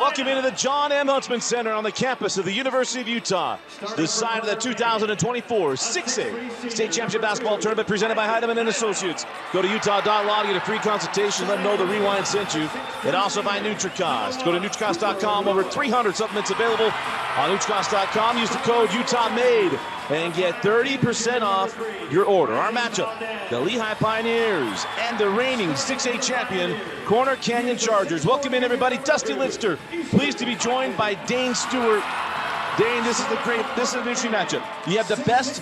Welcome into the John M. Huntsman Center on the campus of the University of Utah. The side of the 2024 6A State Championship Basketball Tournament presented by Heidemann & Associates. Go to utah.law to get a free consultation. Let them know the Rewind sent you. And also by Nutricost. Go to Nutricost.com. Over 300 supplements available on Nutricost.com. Use the code UTAHMADE and get 30% off your order. Our matchup, the Lehi Pioneers and the reigning 6A champion, Corner Canyon Chargers. Welcome in, everybody. Dusty Lidster, pleased to be joined by Dane Stewart. Dane, this is an interesting matchup. You have the best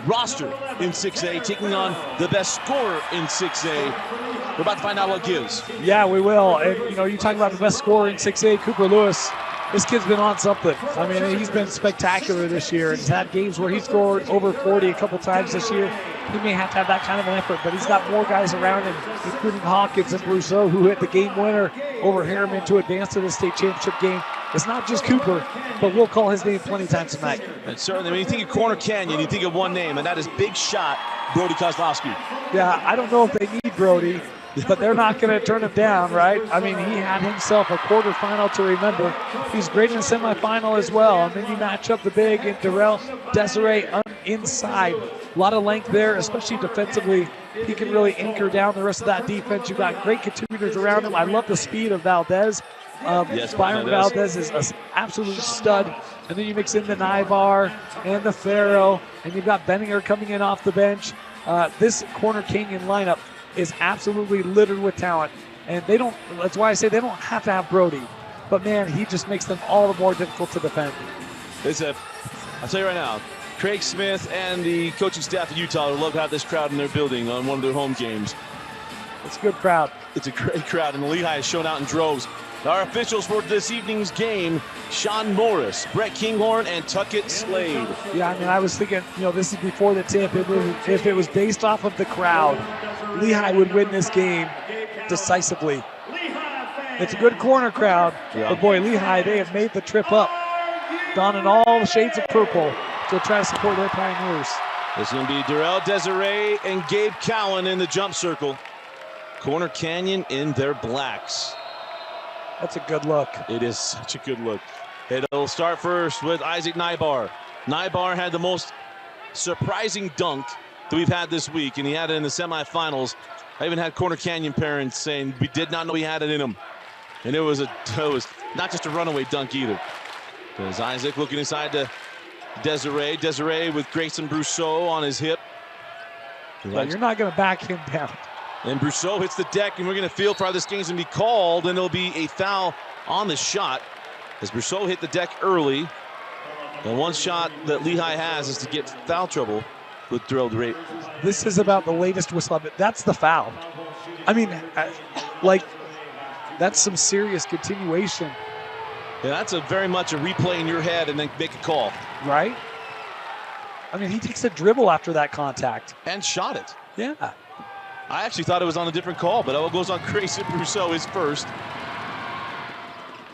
roster in 6A taking on the best scorer in 6A. We're about to find out what gives. Yeah, we will. And, you talk about the best scorer in 6A, Cooper Lewis. This kid's been on something. I mean, he's been spectacular this year. He's had games where he scored over 40 a couple times this year. He may have to have that kind of an effort, but he's got more guys around him, including Hawkins and Brousseau, who hit the game winner over Harriman to advance to the state championship game. It's not just Cooper, but we'll call his name plenty times tonight. And certainly, when you think of Corner Canyon, you think of one name, and that is big shot Brody Kozlowski. Yeah, I don't know if they need Brody, but they're not going to turn him down, right? I mean, he had himself a quarterfinal to remember. He's great in the semifinal as well. And then you match up the big and Darrell Desiree inside. A lot of length there, especially defensively. He can really anchor down the rest of that defense. You've got great contributors around him. I love the speed of Valdez. Yes, Byron Valdez is an absolute stud. And then you mix in the Nivar and the Farrow, and you've got Benninger coming in off the bench. This Corner Canyon lineup is absolutely littered with talent. And that's why I say they don't have to have Brody. But man, he just makes them all the more difficult to defend. I'll tell you right now, Craig Smith and the coaching staff of Utah would love to have this crowd in their building on one of their home games. It's a good crowd. It's a great crowd, and the Lehigh has shown out in droves. Our officials for this evening's game, Sean Morris, Brett Kinghorn, and Tuckett Slade. Yeah, I mean, I was thinking, this is before the tip. If it was based off of the crowd, Lehigh would win this game decisively. It's a good corner crowd, but boy, Lehigh, they have made the trip up, donning all the shades of purple to try to support their Pioneers. It's going to be Darrell Desiree and Gabe Cowan in the jump circle. Corner Canyon in their blacks. That's a good look. It is such a good look. It'll start first with Isaac Nibar. Nibar had the most surprising dunk that we've had this week, and he had it in the semifinals. I even had Corner Canyon parents saying we did not know he had it in him. And it was not just a runaway dunk either. There's Isaac looking inside to Desiree. Desiree with Grayson Brousseau on his hip. But you're not going to back him down. And Brousseau hits the deck, and we're going to feel for how this game's going to be called, and it'll be a foul on the shot as Brousseau hit the deck early. And one shot that Lehigh has is to get foul trouble with Darrell Desiree. This is about the latest whistle of it. That's the foul. I mean, that's some serious continuation. Yeah, that's very much a replay in your head and then make a call. Right? I mean, he takes a dribble after that contact. And shot it. Yeah. I actually thought it was on a different call, but it goes on Grayson Brousseau is first.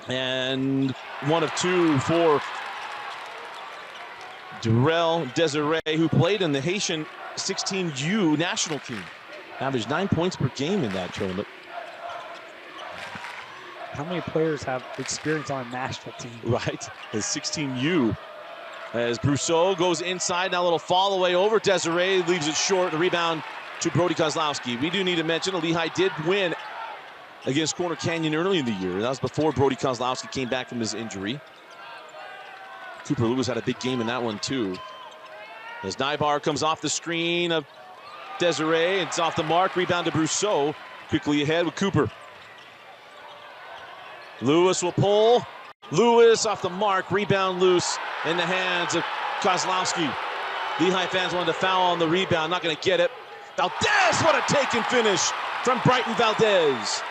And one of two for Darrell Desiree, who played in the Haitian 16U national team. Averaged 9 points per game in that tournament. How many players have experience on a national team? Right, the 16U. As Brousseau goes inside, now a little fall away over. Desiree leaves it short. The rebound to Brody Kozlowski. We do need to mention that Lehigh did win against Corner Canyon early in the year. That was before Brody Kozlowski came back from his injury. Cooper Lewis had a big game in that one too. As Nibar comes off the screen of Desiree, it's off the mark. Rebound to Brousseau. Quickly ahead with Cooper. Lewis will pull. Lewis off the mark. Rebound loose in the hands of Kozlowski. Lehigh fans wanted to foul on the rebound. Not going to get it. Valdez, what a take and finish from Brighton Valdez.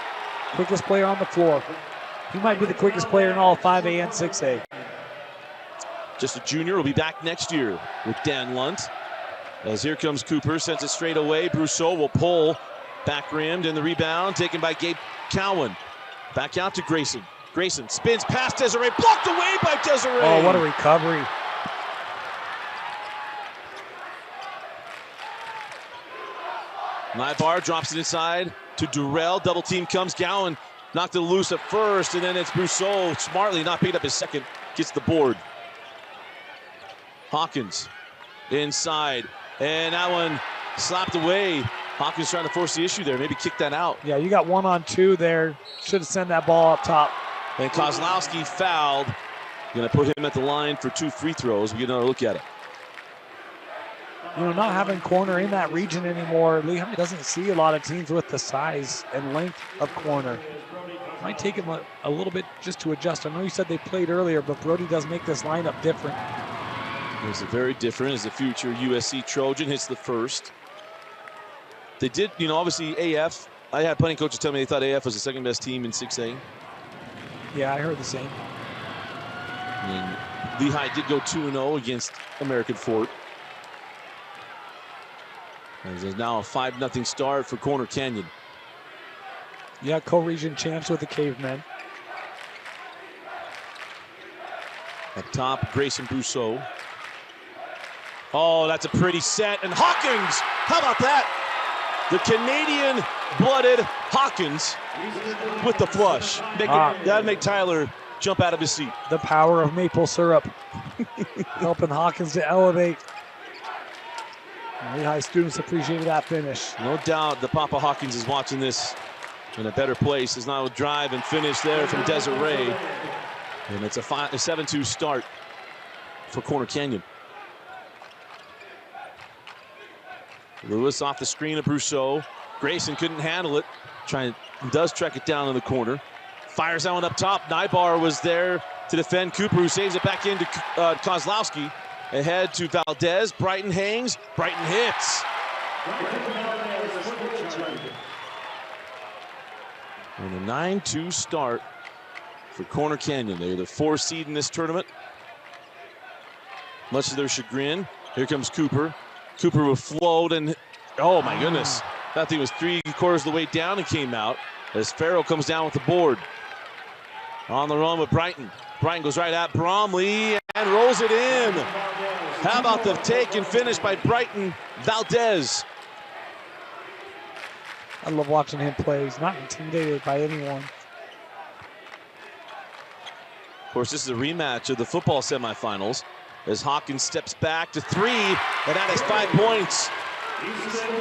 Quickest player on the floor. He might be the quickest player in all of 5A and 6A. Just a junior, will be back next year with Dan Lunt. As here comes Cooper, sends it straight away. Brousseau will pull, back rimmed, and the rebound taken by Gabe Cowan. Back out to Grayson. Grayson spins past Desiree, blocked away by Desiree. Oh, what a recovery. Nivar drops it inside to Darrell. Double team comes. Gowan Knocked it loose at first, and then it's Brousseau smartly not picking up his second. Gets the board. Hawkins inside, and that one slapped away. Hawkins trying to force the issue there. Maybe kick that out. Yeah, you got 1-on-2 there. Should have sent that ball up top. And Kozlowski fouled. Going to put him at the line for 2 free throws. We get another look at it. You know, not having corner in that region anymore, Lehigh doesn't see a lot of teams with the size and length of corner. Might take him a little bit just to adjust. I know you said they played earlier, but Brody does make this lineup different. It's very different as the future USC Trojan hits the first. They did, you know, obviously AF. I had plenty of coaches tell me they thought AF was the second best team in 6A. Yeah, I heard the same. And Lehigh did go 2-0 against American Fort. And there's now a 5-0 start for Corner Canyon. Yeah, co-region champs with the Cavemen. Up top, Grayson Brousseau. Oh, that's a pretty set. And Hawkins, how about that? The Canadian-blooded Hawkins with the flush. That'd make Tyler jump out of his seat. The power of maple syrup. Helping Hawkins to elevate. Lehigh students appreciated that finish. No doubt the Papa Hawkins is watching this in a better place. There's now a drive and finish there from Desiree. And it's a 7-2 start for Corner Canyon. Lewis off the screen of Brousseau. Grayson couldn't handle it. Does track it down in the corner. Fires that one up top. Nybar was there to defend Cooper, who saves it back into Kozlowski. Ahead to Valdez. Brighton hangs. Brighton hits. And a 9-2 start for Corner Canyon. They're the 4 seed in this tournament. Much to their chagrin. Here comes Cooper. Cooper will float, and oh my goodness. That thing was 3/4 of the way down and came out as Farrell comes down with the board. On the run with Brighton. Brighton goes right at Bromley and rolls it in. How about the take and finish by Brighton Valdez? I love watching him play. He's not intimidated by anyone. Of course, this is a rematch of the football semifinals as Hawkins steps back to 3, and that is 5 points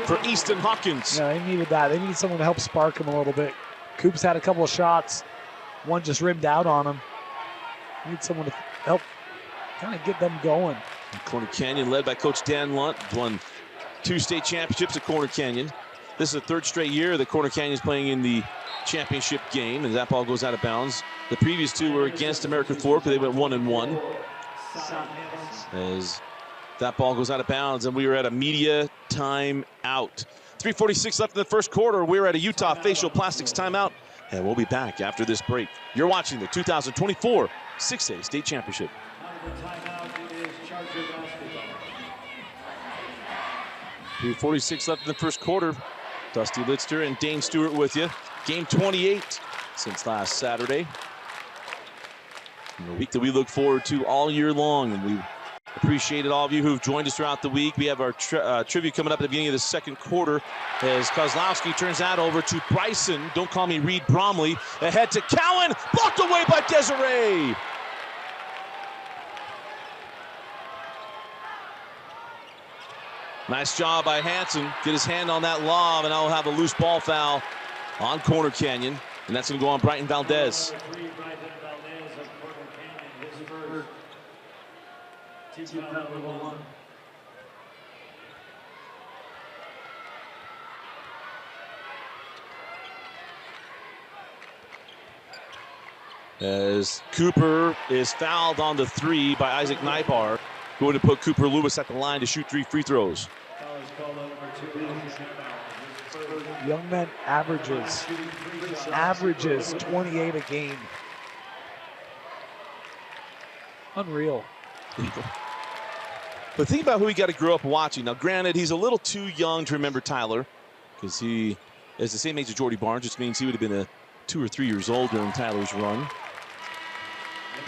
for Easton Hawkins. Yeah, they needed that. They need someone to help spark him a little bit. Coops had a couple of shots. One just rimmed out on him. Need someone to help kind of get them going. Corner Canyon, led by Coach Dan Lunt, won 2 state championships at Corner Canyon. This is the 3rd straight year that Corner Canyon is playing in the championship game, and that ball goes out of bounds. The previous 2 were against American Fork, but they went 1-1. As that ball goes out of bounds, and we are at a media timeout. 3:46 left in the first quarter. We're at a Utah Facial Plastics timeout, and we'll be back after this break. You're watching the 2024 6A State Championship. 3:46 left in the first quarter. Dusty Litzter and Dane Stewart with you. Game 28 since last Saturday. A week that we look forward to all year long, and we appreciate all of you who've joined us throughout the week. We have our trivia coming up at the beginning of the second quarter as Kozlowski turns that over to Bryson. Don't call me Reed Bromley. Ahead to Cowan, blocked away by Desiree. Nice job by Hanson. Get his hand on that lob, and I'll have a loose ball foul on Corner Canyon, and that's going to go on Brighton Valdez. As Cooper is fouled on the 3 by Isaac Nybar, going to put Cooper Lewis at the line to shoot 3 free throws. Young men averages 28 a game. Unreal. But think about who he got to grow up watching. Now, granted, he's a little too young to remember Tyler because he is the same age as Jordy Barnes, which means he would have been 2 or 3 years old during Tyler's run.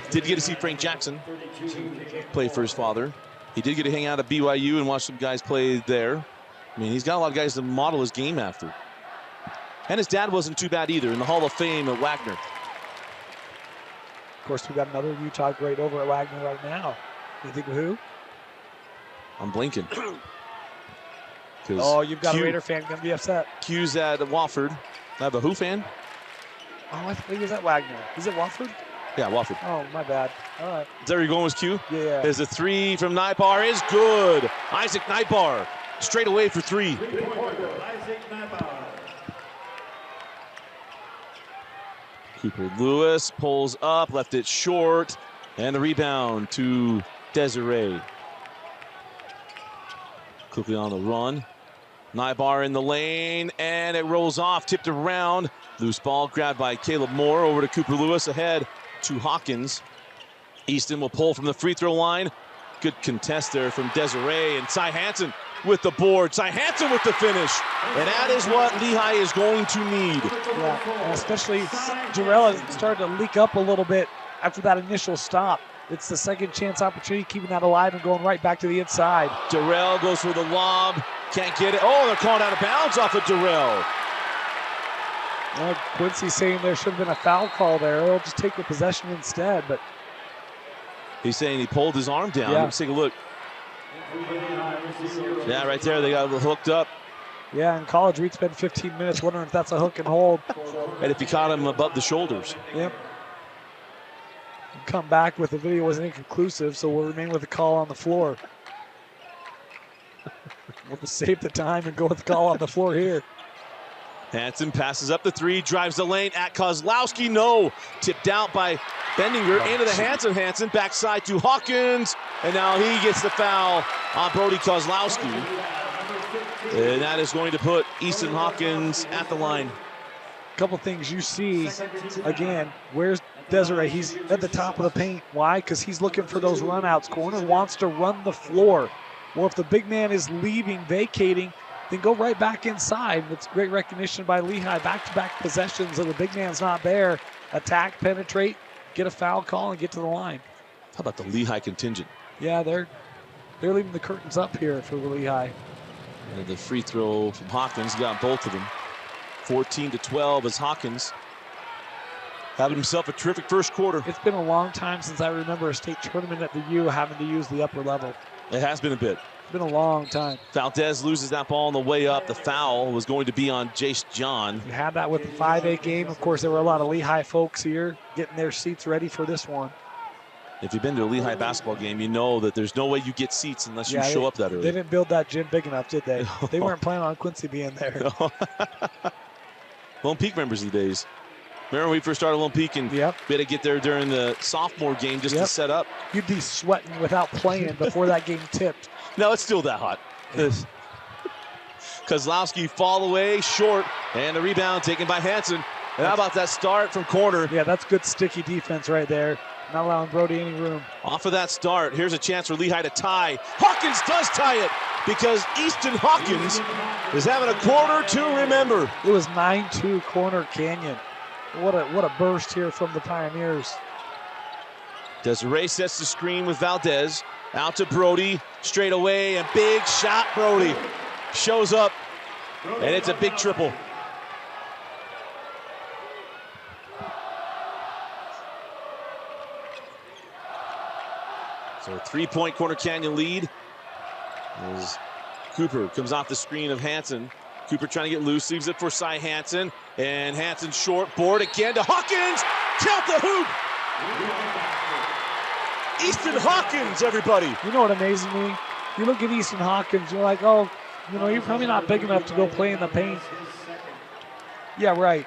Did get to see Frank Jackson play for his father. He did get to hang out at BYU and watch some guys play there. I mean, he's got a lot of guys to model his game after. And his dad wasn't too bad either in the Hall of Fame at Wagner. Of course, we got another Utah great over at Wagner right now. You think of who? I'm blinking. Oh, you've got a Raider fan going to be upset. Q's at Wofford. I have a who fan? Oh, I think he was at Wagner. Is it Wofford? Yeah, Wofford. Oh, my bad. All right. Is there you're going with Q? Yeah. There's a three from Nybar is good. Isaac Nybar straight away for three. Cooper Lewis pulls up, left it short, and the rebound to Desiree. Quickly on the run. Nybar in the lane, and it rolls off, tipped around. Loose ball grabbed by Caleb Moore over to Cooper Lewis, ahead to Hawkins. Easton will pull from the free throw line. Good contest there from Desiree, and Cy Hansen with the board. Cy Hansen with the finish. And that is what Lehigh is going to need. Yeah, and especially Jarrell has started to leak up a little bit after that initial stop. It's the second chance opportunity, keeping that alive and going right back to the inside. Darrell goes for the lob. Can't get it. Oh, they're calling out of bounds off of Darrell. Well, Quincy's saying there should have been a foul call there. They'll just take the possession instead, but he's saying he pulled his arm down. Yeah. Let's take a look. Yeah, right there, they got hooked up. yeah, in college we'd spend 15 minutes wondering if that's a hook and hold. And if you caught him above the shoulders. Yep. Come back with the video was inconclusive, so we'll remain with the call on the floor. We'll just save the time and go with the call on the floor here. Hansen passes up the three, drives the lane at Kozlowski. No, tipped out by Bendinger into the hands of Hansen. Backside to Hawkins, and now he gets the foul on Brody Kozlowski. And that is going to put Easton Hawkins at the line. A couple things you see, again, where's Desiree? He's at the top of the paint. Why? Because he's looking for those runouts. Corner wants to run the floor. Well, if the big man is leaving, vacating, then go right back inside. It's great recognition by Lehigh. Back-to-back possessions of the big man's not there. Attack, penetrate, get a foul call, and get to the line. How about the Lehigh contingent? Yeah, they're leaving the curtains up here for the Lehigh. And the free throw from Hawkins got both of them. 14-12 as Hawkins having himself a terrific first quarter. It's been a long time since I remember a state tournament at the U having to use the upper level. It has been a bit. It's been a long time. Valdez loses that ball on the way up. The foul was going to be on Jace John. You had that with the 5A game. Of course, there were a lot of Lehigh folks here getting their seats ready for this one. If you've been to a Lehigh basketball game, you know that there's no way you get seats unless you show up that early. They didn't build that gym big enough, did they? They weren't planning on Quincy being there. Lone Peak members of the days. Remember when we first started Lone Peak and we had to get there during the sophomore game just to set up? You'd be sweating without playing before that game tipped. No, it's still that hot. Kozlowski fall away short, and the rebound taken by Hansen. And how about that start from corner? Yeah, that's good sticky defense right there. Not allowing Brody any room. Off of that start, here's a chance for Lehigh to tie. Hawkins does tie it because Easton Hawkins is having a quarter to remember. It was 9-2 Corner Canyon. What a burst here from the Pioneers. Desiree sets the screen with Valdez. Out to Brody, straight away, and big shot. Brody shows up, and it's a big triple. So a three-point Corner Canyon lead as Cooper comes off the screen of Hansen. Cooper trying to get loose, leaves it for Cy Hansen, and Hansen short board again to Hawkins. Count the hoop. Easton Hawkins, everybody. You know what amazes me? You look at Easton Hawkins, you're like, oh, you know, you're probably not big enough to go play in the paint. Yeah, right.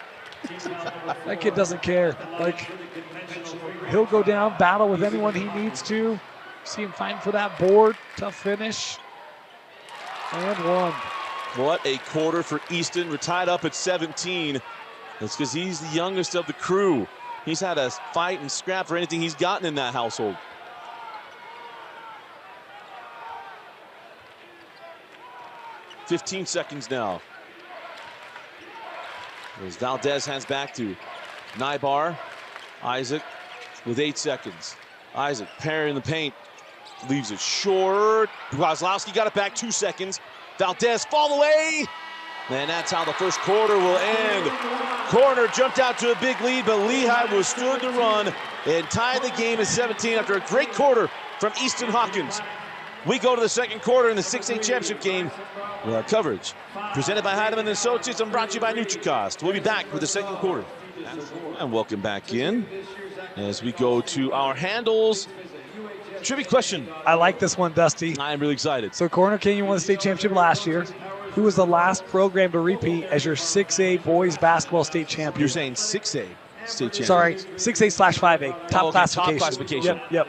That kid doesn't care. Like, he'll go down, battle with anyone he needs to. See him fighting for that board. Tough finish. And one. What a quarter for Easton. We're tied up at 17. That's because he's the youngest of the crew. He's had a fight and scrap for anything he's gotten in that household. "15 seconds now. As Valdez hands back to Nybar. Isaac with 8 seconds. Isaac parrying the paint. Leaves it short. Kozlowski got it back, 2 seconds. Valdez fall away. And that's how the first quarter will end. Corner jumped out to a big lead, but Lehigh withstood the run and tied the game at 17 after a great quarter from Easton Hawkins. We go to the second quarter in the 6A championship game with our coverage presented by Heidemann & Associates and brought to you by NutriCost. We'll be back with the second quarter. And welcome back in as we go to our handles. Trivia question. I like this one, Dusty. I'm really excited. So Corner Canyon won the state championship last year. Who was the last program to repeat as your 6A boys basketball state champion? You're saying 6A state champion. Sorry, 6A/5A. Top classification. Top classification. Yep.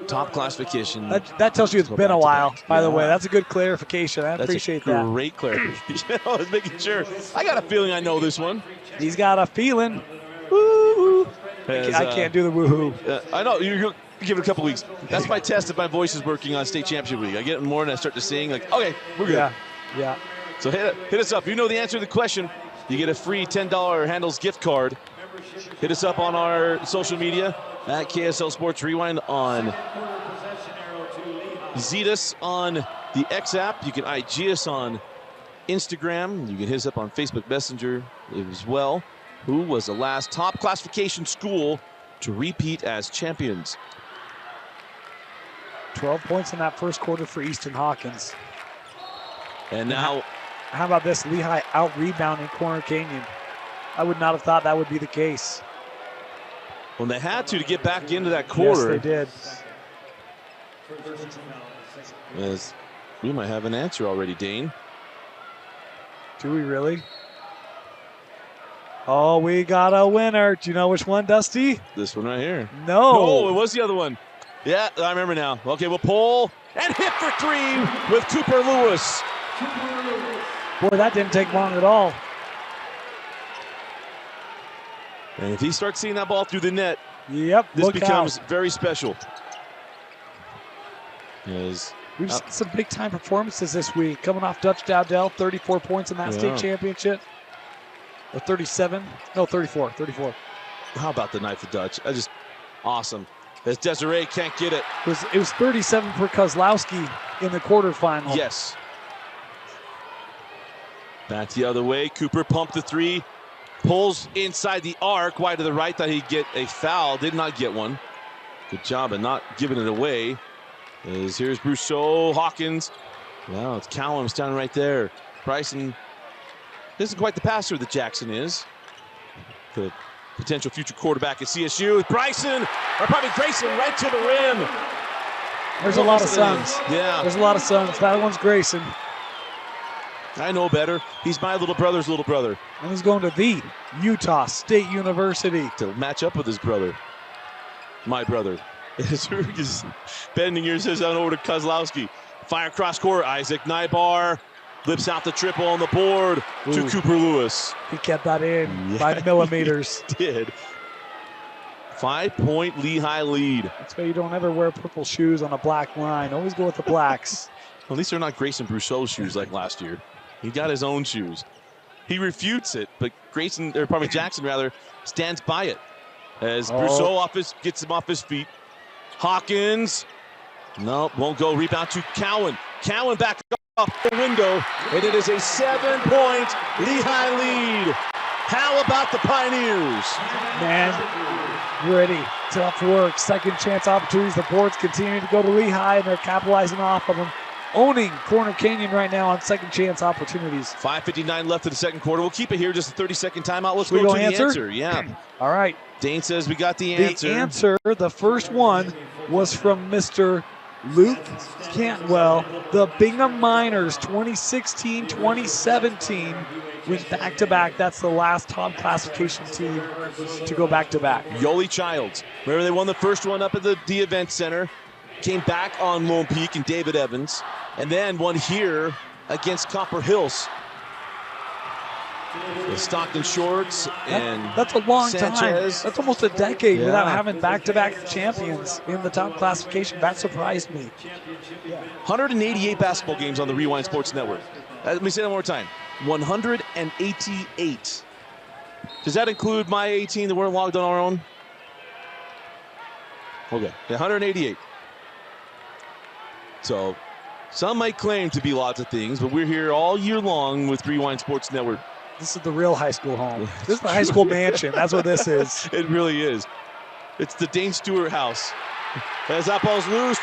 Top classification. That tells you it's been a while, by the way. That's a good clarification. I appreciate that. Great clarification. I was making sure. I got a feeling I know this one. He's got a feeling. Woo-hoo. I can't do the woo-hoo. I know. You give it a couple weeks. That's my test if my voice is working on state championship week. I get it more and I start to sing. Like, okay, we're good. Yeah. So hit us up. You know the answer to the question. You get a free $10 Handles gift card. Hit us up on our social media at KSL Sports Rewind on Zetus on the X app. You can IG us on Instagram. You can hit us up on Facebook Messenger as well. Who was the last top classification school to repeat as champions? 12 points in that first quarter for Easton Hawkins. And now, how about this? Lehigh out-rebounding Corner Canyon. I would not have thought that would be the case. When they had to get back into that quarter. Yes, they did. As we might have an answer already, Dane. Do we really? Oh, we got a winner. Do you know which one, Dusty? This one right here. No, it was the other one. Yeah, I remember now. Okay, we'll pull and hit for three with Cooper Lewis. Boy, that didn't take long at all. And if he starts seeing that ball through the net, this becomes very special. We've seen some big-time performances this week. Coming off Dutch Dowdell, 34 points in that state championship. Or 37? No, 34. How about the night for Dutch? Awesome. As Desiree can't get it. It was 37 for Kozlowski in the quarterfinal. Yes. Back the other way. Cooper pumped the three. Pulls inside the arc. Wide to the right. Thought he'd get a foul. Did not get one. Good job of not giving it away. Here's Brousseau. Hawkins. Wow, it's Callum standing right there. Bryson isn't quite the passer that Jackson is. The potential future quarterback at CSU. Bryson, or probably Grayson, right to the rim. There's a lot of sons. Yeah. There's a lot of sons. That one's Grayson. I know better. He's my little brother's little brother. And he's going to the Utah State University. To match up with his brother. My brother. As Rug is bending yours says on over to Kozlowski. Fire cross court. Isaac Nybar lips out the triple on the board to Cooper Lewis. He kept that in by millimeters. He did. 5-point Lehigh lead. That's why you don't ever wear purple shoes on a black line. Always go with the blacks. Well, at least they're not Grayson Brousseau's shoes like last year. He got his own shoes. He refutes it, but Jackson rather, stands by it. As Brousseau gets him off his feet. Hawkins, no, won't go. Rebound to Cowan. Cowan back off the window, and it is a 7-point Lehigh lead. How about the Pioneers? Man, gritty, tough work, second chance opportunities. The boards continue to go to Lehigh, and they're capitalizing off of them. Owning Corner Canyon right now on second chance opportunities. 5:59 left in the second quarter. We'll keep it here, just a 30-second timeout. Let's go to the answer. Yeah. All right. Dane says we got the answer. The answer, the first one, was from Mr. Luke Cantwell. The Bingham Miners, 2016-2017, went back-to-back. That's the last top classification team to go back-to-back. Yoli Childs. Remember, they won the first one up at the Event Center. Came back on Lone Peak and David Evans. And then won here against Copper Hills. The Stockton Shorts and that's a long Sanchez. time. That's almost a decade without having back-to-back champions in the top classification. That surprised me. 188 basketball games on the Rewind Sports Network. Let me say that one more time. 188. Does that include my 18 that weren't logged on our own? Okay, 188. So Some might claim to be lots of things, but we're here all year long with Rewind Sports Network. This is the real high school home. This is the high school mansion. That's what this is. It really is. It's the Dane Stewart house. As that ball's loose,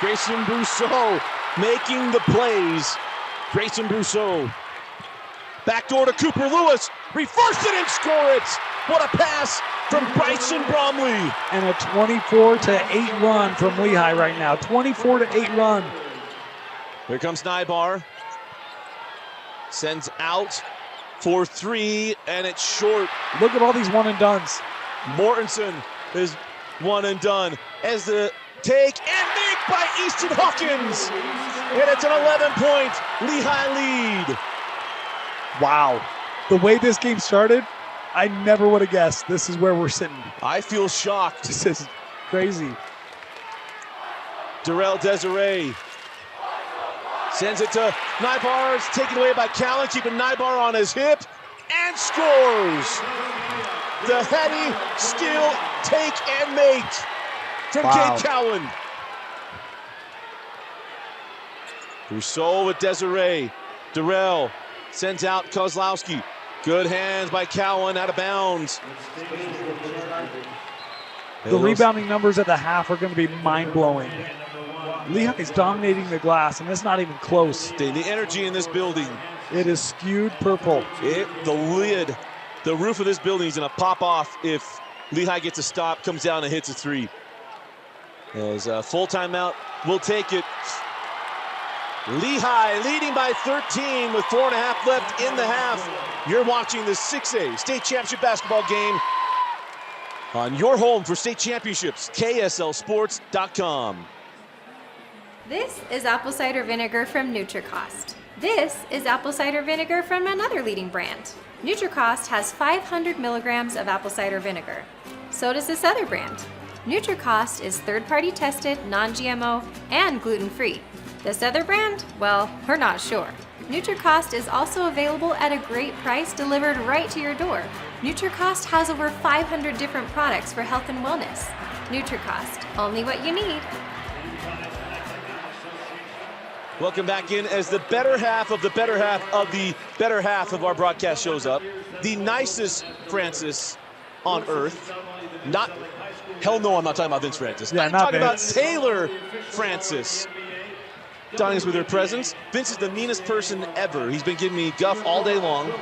Grayson Brousseau making the plays. Grayson Brousseau. Backdoor to Cooper Lewis. Reverse it and score it. What a pass from Bryson Bromley. And a 24-8 run from Lehigh right now. 24-8 run. Here comes Nybar. Sends out for three, and it's short. Look at all these one and dones. Mortensen is one and done. As the take and make by Easton Hawkins. And it's an 11-point Lehigh lead. Wow. The way this game started, I never would have guessed this is where we're sitting. I feel shocked. This is crazy. Darrell Desiree sends it to Nybar. It's taken away by Callan, keeping Nybar on his hip, and scores. The heady steal, take, and make from Kate Cowan. Rousseau with Desiree. Darrell sends out Kozlowski. Good hands by Cowan, out of bounds. The rebounding numbers at the half are going to be mind-blowing. Lehigh is dominating the glass, and it's not even close. The energy in this building. It is skewed purple. The roof of this building is going to pop off if Lehigh gets a stop, comes down and hits a three. As a full timeout, we'll take it. Lehigh leading by 13 with 4.5 left in the half. You're watching the 6A state championship basketball game on your home for state championships, KSLSports.com. This is apple cider vinegar from NutriCost. This is apple cider vinegar from another leading brand. NutriCost has 500 milligrams of apple cider vinegar. So does this other brand. NutriCost is third-party tested, non-GMO, and gluten-free. This other brand? Well, we're not sure. NutriCost is also available at a great price delivered right to your door. NutriCost has over 500 different products for health and wellness. NutriCost, only what you need. Welcome back in as the better half of the better half of the better half of our broadcast shows up. The nicest Francis on earth. Hell no, I'm not talking about Vince Francis. Yeah, I'm not talking Vince. about Taylor Francis. Donning us with her presence. Vince is the meanest person ever. He's been giving me guff all day long.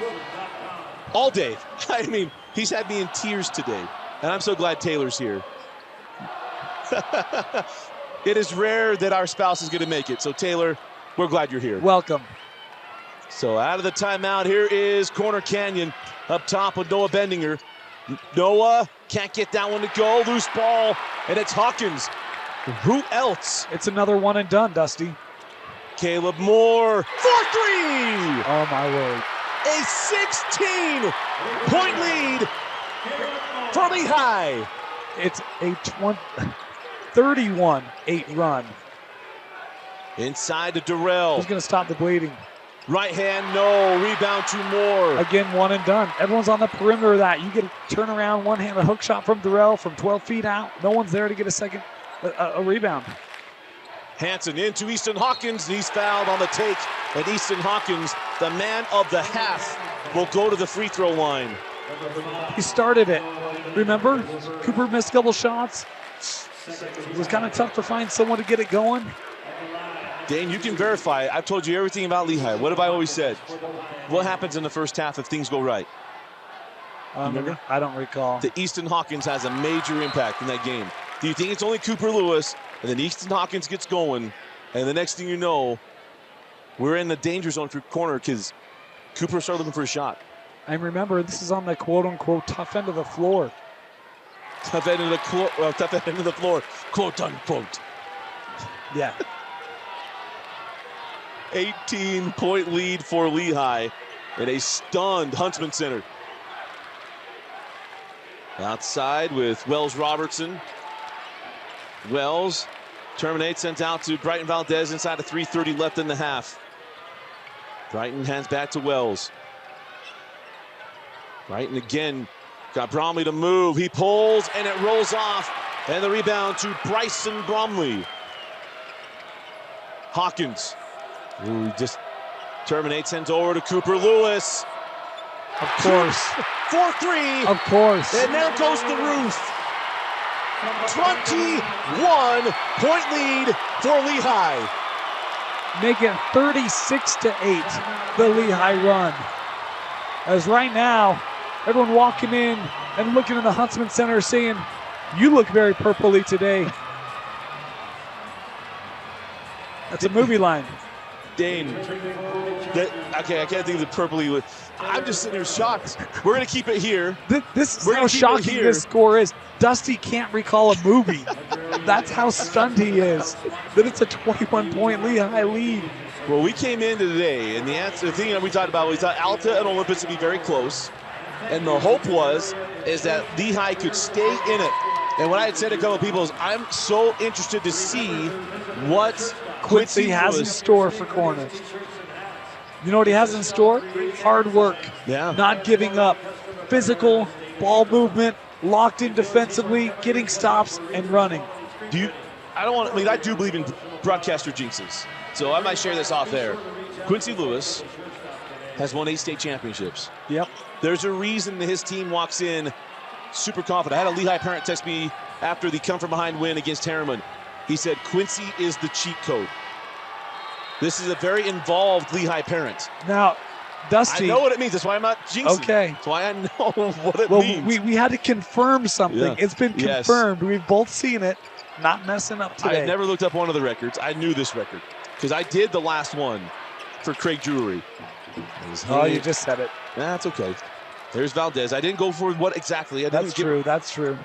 All day. I mean, he's had me in tears today. And I'm so glad Taylor's here. It is rare that our spouse is going to make it. So, Taylor, we're glad you're here. Welcome. So, out of the timeout, here is Corner Canyon up top with Noah Bendinger. Noah can't get that one to go. Loose ball, and it's Hawkins. Who else? It's another one and done, Dusty. Caleb Moore for three. Oh, my word. A 16-point lead for Lehigh. It's a 31-8 run. Inside to Darrell. Who's going to stop the bleeding? Right hand, no. Rebound to Moore. Again, one and done. Everyone's on the perimeter of that. You get a turnaround, one-handed hook shot from Darrell from 12 feet out. No one's there to get a rebound. Hansen into Easton Hawkins, and he's fouled on the take. And Easton Hawkins, the man of the half, will go to the free throw line. He started it. Remember? Cooper missed a couple shots. It was kind of tough to find someone to get it going. Dane, you can verify. I've told you everything about Lehigh. What have I always said? What happens in the first half if things go right? Remember? I don't recall. The Easton Hawkins has a major impact in that game. Do you think it's only Cooper Lewis, and then Easton Hawkins gets going, and the next thing you know, we're in the danger zone for corner because Cooper started looking for a shot. And remember, this is on the quote-unquote tough end of the floor. Tough end of the floor, quote-unquote. Yeah. 18-point lead for Lehigh in a stunned Huntsman Center. Outside with Wells Robertson. Wells terminates, sent out to Brighton Valdez inside of 3:30 left in the half. Brighton hands back to Wells. Brighton again got Bromley to move. He pulls and it rolls off. And the rebound to Bryson Bromley. Hawkins Who just terminates, sends over to Cooper Lewis. Of course. 4-3. Of course. And there goes the roof. 21-point lead for Lehigh. Make it 36-8, the Lehigh run. As right now, everyone walking in and looking in the Huntsman Center saying, "You look very purpley today." That's a movie line. Dane, okay, I can't think of the purpley. I'm just sitting here shocked. We're going to keep it here. This is how shocking this score is. Dusty can't recall a movie. That's how stunned he is. That it's a 21-point Lehigh lead. Well, we came into today, and the thing that we talked about, we thought Alta and Olympus would be very close. And the hope is that Lehigh could stay in it. And what I had said to a couple of people is, I'm so interested to see what Quincy has in store for corner. You know what he has in store? Hard work. Yeah. Not giving up. Physical, ball movement, locked in defensively, getting stops and running. I do believe in broadcaster jinxes. So I might share this off there. Quincy Lewis has won 8 state championships. Yep. There's a reason that his team walks in super confident. I had a Lehigh parent text me after the come-from-behind win against Harriman. He said, Quincy is the cheat code. This is a very involved Lehigh parent. Now, Dusty. I know what it means. That's why I'm not jinxing. Okay. That's why I know what it means. We had to confirm something. Yeah. It's been confirmed. Yes. We've both seen it. Not messing up today. I never looked up one of the records. I knew this record because I did the last one for Craig Jewelry. Oh, you just said it. That's okay. There's Valdez. I didn't go for what exactly. That's true. That's true.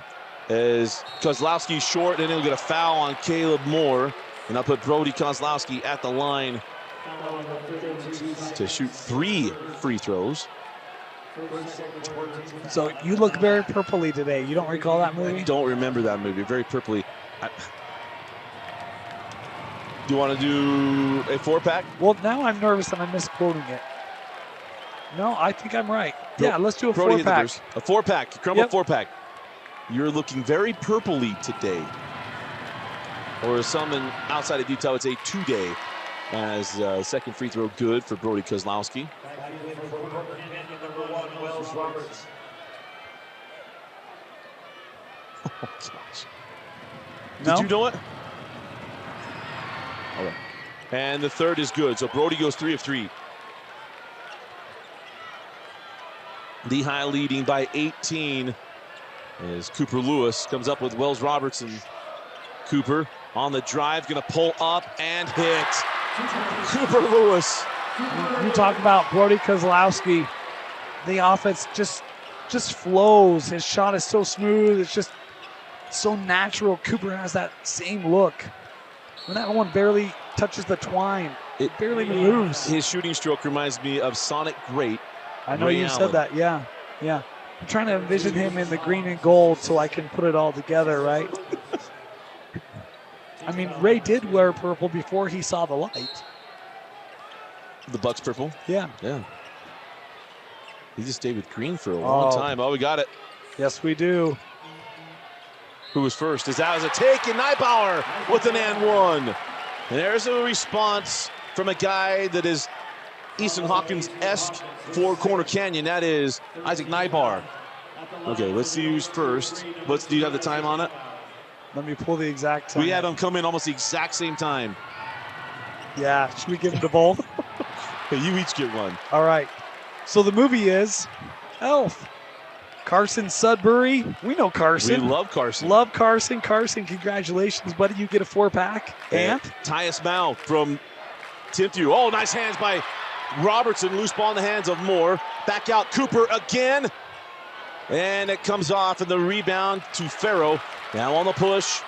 As Kozlowski's short, and he'll get a foul on Caleb Moore. And I'll put Brody Kozlowski at the line to shoot 3 free throws. So you look very purpley today. You don't recall that movie? I don't remember that movie. Very purpley. Do you want to do a 4-pack? Well, now I'm nervous that I'm misquoting it. No, I think I'm right. Yeah, let's do a 4-pack. A 4-pack. Crumble 4-pack. You're looking very purpley today. Or some outside of Utah would say today, as second free throw good for Brody Kozlowski. Oh, gosh. No? Did you know it? All right. And the third is good. So Brody goes 3 of 3. Lehigh leading by 18 as Cooper Lewis comes up with Wells Robertson. Cooper on the drive, going to pull up and hit. Cooper Lewis. You talk about Brody Kozlowski. The offense just flows. His shot is so smooth. It's just so natural. Cooper has that same look. When that one barely touches the twine, it barely moves. His shooting stroke reminds me of Sonic Great. I know you said that. Yeah. I'm trying to envision him in the green and gold so I can put it all together, right? I mean, Ray did wear purple before he saw the light. The Bucks purple? Yeah. He just stayed with green for a long time. Oh, we got it. Yes, we do. Who was first? That was a take, and Neibauer with an and one. And there's a response from a guy that is Easton Hawkins-esque for Corner Canyon. That is Isaac Neibauer. Okay, let's see who's first. Do you have the time on it? Let me pull the exact time. We had them come in almost the exact same time. Yeah, should we give them to both? Hey, you each get one. All right. So the movie is Elf. Carson Sudbury. We know Carson. We love Carson. Love Carson. Carson, congratulations, buddy. You get a 4-pack. And Tyus Mao from Timthew. Oh, nice hands by Robertson. Loose ball in the hands of Moore. Back out Cooper again. And it comes off, and the rebound to Farrow. Now on the push.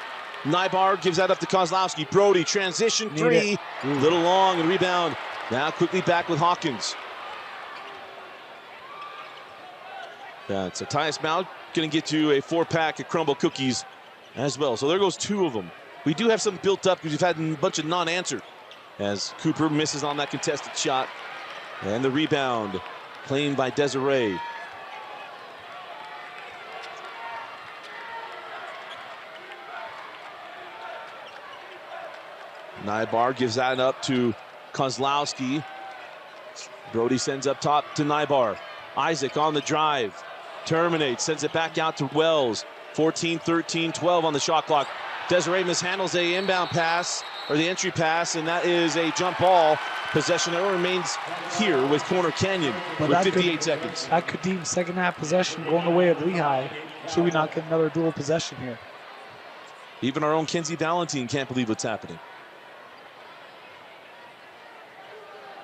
Neibauer gives that up to Kozlowski. Brody, transition 3. A little long, and rebound. Now quickly back with Hawkins. That's a Tyus Mao going to get you a 4-pack of Crumble cookies as well. So there goes 2 of them. We do have some built up because we've had a bunch of non-answered. As Cooper misses on that contested shot. And the rebound claimed by Desiree. Neibauer gives that up to Kozlowski. Brody sends up top to Nybar. Isaac on the drive. Terminates, sends it back out to Wells. 14, 13, 12 on the shot clock. Desiree mishandles a inbound pass, or the entry pass, and that is a jump ball. Possession remains here with Corner Canyon with 58 seconds. That could deem second half possession going the way of Lehigh. Should we not get another dual possession here? Even our own Kenzie Valentine can't believe what's happening.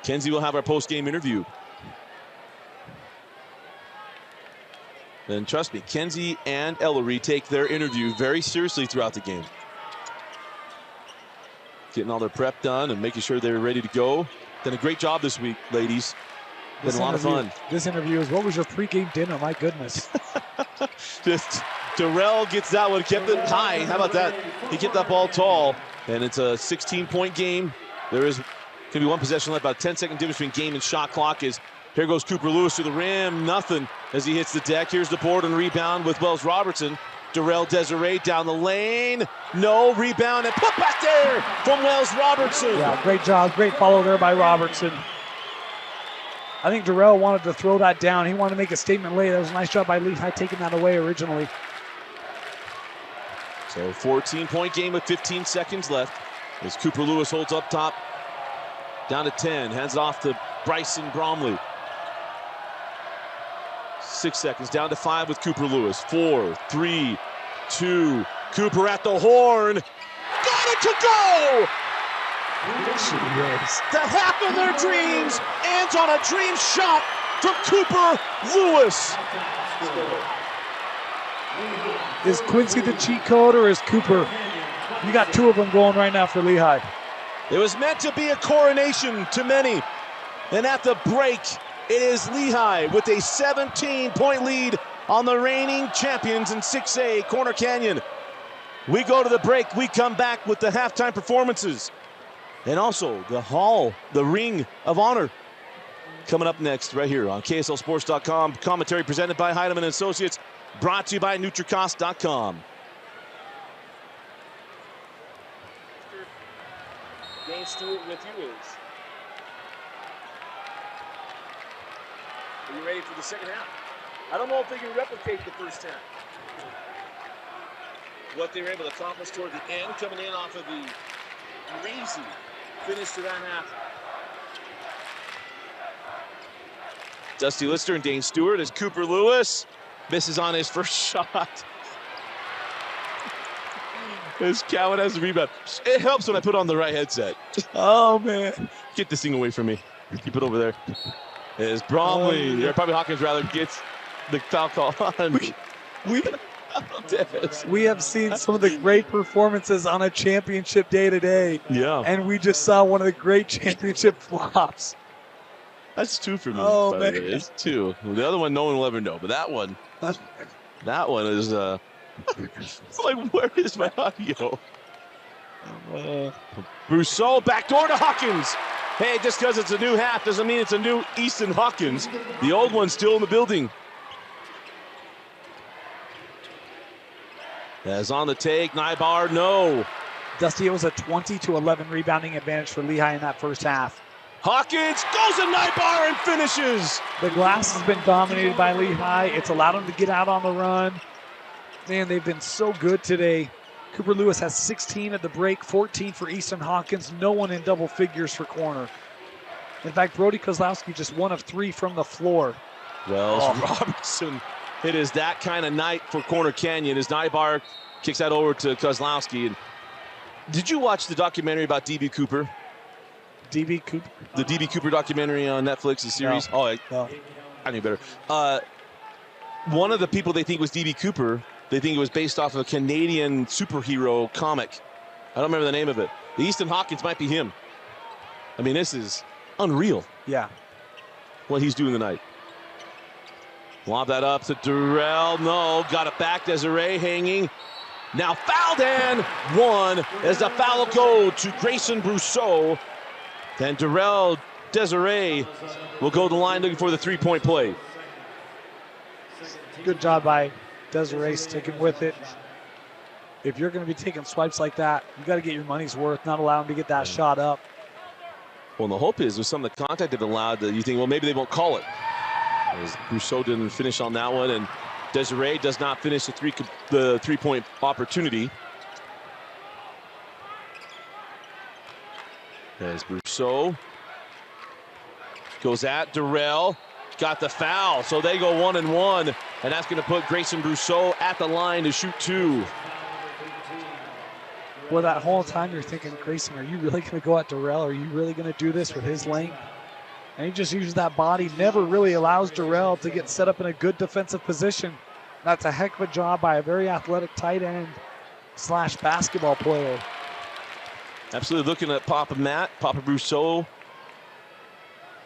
Kenzie will have our post-game interview. And trust me, Kenzie and Ellery take their interview very seriously throughout the game. Getting all their prep done and making sure they're ready to go. Done a great job this week, ladies. Been a lot of fun. This interview is, what was your pregame dinner? My goodness. Just Darrell gets that one, kept it high. How about that? He kept that ball tall, and it's a 16-point game. There is going to be one possession left, about a 10-second difference between game and shot clock. Here goes Cooper Lewis to the rim, nothing as he hits the deck. Here's the board and rebound with Wells Robertson. Darrell Desiree down the lane. No, rebound and put back there from Wells Robertson. Yeah, great job. Great follow there by Robertson. I think Darrell wanted to throw that down. He wanted to make a statement late. That was a nice job by Lehigh taking that away originally. So 14-point game with 15 seconds left as Cooper Lewis holds up top. Down to 10, hands it off to Bryson Bromley. 6 seconds, down to 5 with Cooper Lewis. 4, 3, 2. Cooper at the horn. Got it to go! The half of their dreams ends on a dream shot from Cooper Lewis. Is Quincy the cheat code or is Cooper? You got two of them going right now for Lehigh. It was meant to be a coronation to many. And at the break, it is Lehigh with a 17-point lead on the reigning champions in 6A, Corner Canyon. We go to the break. We come back with the halftime performances. And also the Ring of Honor. Coming up next right here on KSLSports.com. Commentary presented by Heidemann & Associates. Brought to you by NutriCost.com. Dane Stewart with you is. Are you ready for the second half? I don't know if they can replicate the first half. What they were able to accomplish toward the end, coming in off of the crazy finish to that half. Dusty Lister and Dane Stewart as Cooper Lewis misses on his first shot. As Cowan has the rebound. It helps when I put on the right headset. Oh, man. Get this thing away from me. Keep it over there. As Bromley, or probably Hawkins rather, gets the foul call on. We have seen some of the great performances on a championship day today. Yeah. And we just saw one of the great championship flops. That's two for me. Oh, man. It's two. The other one, no one will ever know. But that one is, like, where is my audio? Brousseau, backdoor to Hawkins. Hey, just because it's a new half doesn't mean it's a new Easton Hawkins. The old one's still in the building. As on the take, Nybar, no. Dusty, it was a 20-11 rebounding advantage for Lehigh in that first half. Hawkins goes to Nybar and finishes. The glass has been dominated by Lehigh. It's allowed them to get out on the run. Man, they've been so good today. Cooper Lewis has 16 at the break, 14 for Easton Hawkins. No one in double figures for corner. In fact, Brody Kozlowski just 1 of 3 from the floor. Well, Robertson, it is that kind of night for Corner Canyon as Nybar kicks that over to Kozlowski. And did you watch the documentary about D.B. Cooper? D.B. Cooper? The D.B. Cooper documentary on Netflix, the series? No. I knew better. One of the people they think was D.B. Cooper, they think it was based off of a Canadian superhero comic. I don't remember the name of it. The Easton Hawkins might be him. I mean, this is unreal. Yeah. What he's doing tonight. Lob that up to Darrell. No, got it back. Desiree hanging. Now fouled and one as the foul will go to Grayson Brousseau. Then Darrell Desiree will go to the line looking for the three-point play. Good job by Desiree sticking with it. If you're going to be taking swipes like that, you got to get your money's worth, not allow him to get that shot up. Well, and the hope is with some of the contact they've allowed that you think, well, maybe they won't call it. As Brousseau didn't finish on that one, and Desiree does not finish the three-point opportunity. As Brousseau goes at Durrell, got the foul, so they go 1-1, and that's going to put Grayson Brousseau at the line to shoot 2. Well, that whole time you're thinking, Grayson, are you really going to go at Durrell? Are you really going to do this with his length? And he just uses that body, never really allows Durrell to get set up in a good defensive position. That's a heck of a job by a very athletic tight end / basketball player. Absolutely. Looking at Papa Brousseau.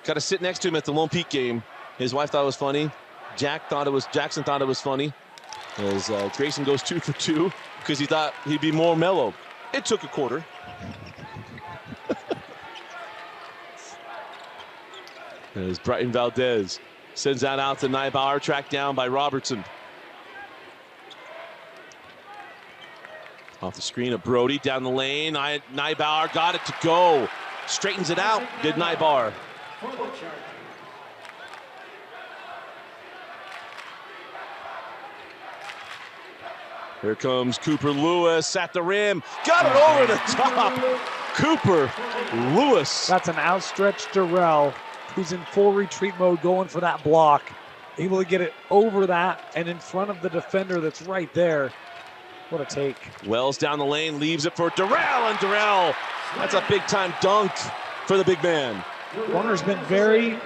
Got to sit next to him at the Lone Peak game. His wife thought it was funny. Jackson thought it was funny. As Grayson goes 2 for 2 because he thought he'd be more mellow. It took a quarter. As Brighton Valdez sends that out to Neibauer, tracked down by Robertson. Off the screen of Brody, down the lane. Neibauer got it to go. Straightens it out, did Neibauer. Here comes Cooper Lewis at the rim. Got it over the top. Cooper Lewis. That's an outstretched Durrell who's in full retreat mode going for that block. Able to get it over that and in front of the defender that's right there. What a take. Wells down the lane, leaves it for Durrell, and Durrell, that's a big-time dunk for the big man. Warner's been very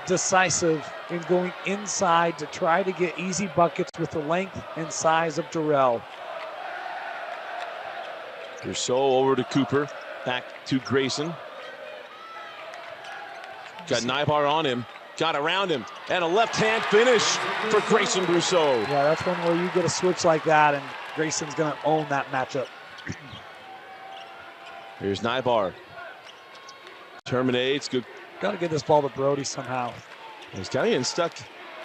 decisive in going inside to try to get easy buckets with the length and size of Durrell. Brousseau over to Cooper, back to Grayson. Got Neibauer on him, got around him, and a left-hand finish for Grayson Brousseau. Yeah, that's one where you get a switch like that, and Grayson's going to own that matchup. Here's Neibauer. Terminates. Good. Got to get this ball to Brody somehow. He's kind of getting stuck.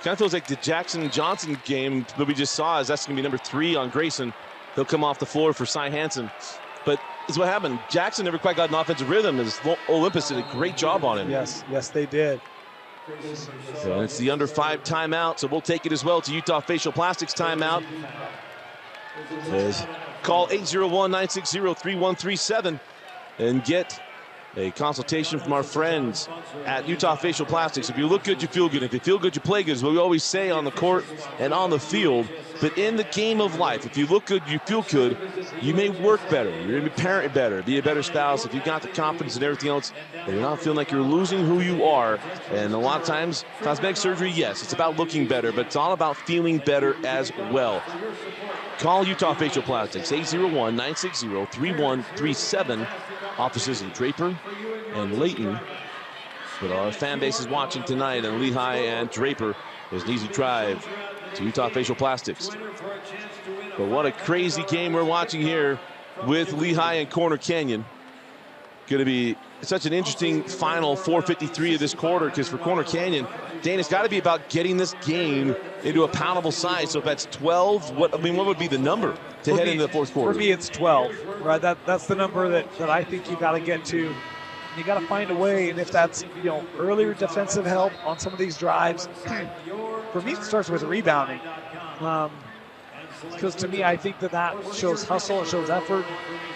Kind of feels like the Jackson Johnson game that we just saw. Is that's going to be number 3 on Grayson. He'll come off the floor for Cy Hansen. But it's what happened. Jackson never quite got an offensive rhythm. As Olympus did a great job on him. Yes, they did. So it's the under 5 timeout, so we'll take it as well to Utah Facial Plastics timeout. Call 801-960-3137 and get a consultation from our friends at Utah Facial Plastics. If you look good, you feel good. If you feel good, you play good, is what we always say on the court and on the field. But in the game of life, if you look good, you feel good, you may work better. You're going to be parent better, be a better spouse. If you've got the confidence and everything else, and you're not feeling like you're losing who you are. And a lot of times, cosmetic surgery, yes, it's about looking better, but it's all about feeling better as well. Call Utah Facial Plastics, 801-960-3137. Offices in Draper and Layton. But our fan base is watching tonight, and Lehigh and Draper is an easy drive to Utah Facial Plastics. But what a crazy game we're watching here with Lehigh and Corner Canyon. Going to be such an interesting final 4:53 of this quarter, because for Corner Canyon, Dane, it's got to be about getting this game into a poundable size. So if that's 12, what would be the number to head into the fourth quarter? For me, it's 12. Right, that's the number that I think you got to get to. You got to find a way, and if that's earlier defensive help on some of these drives, for me it starts with rebounding. Because to me, I think that shows hustle, it shows effort,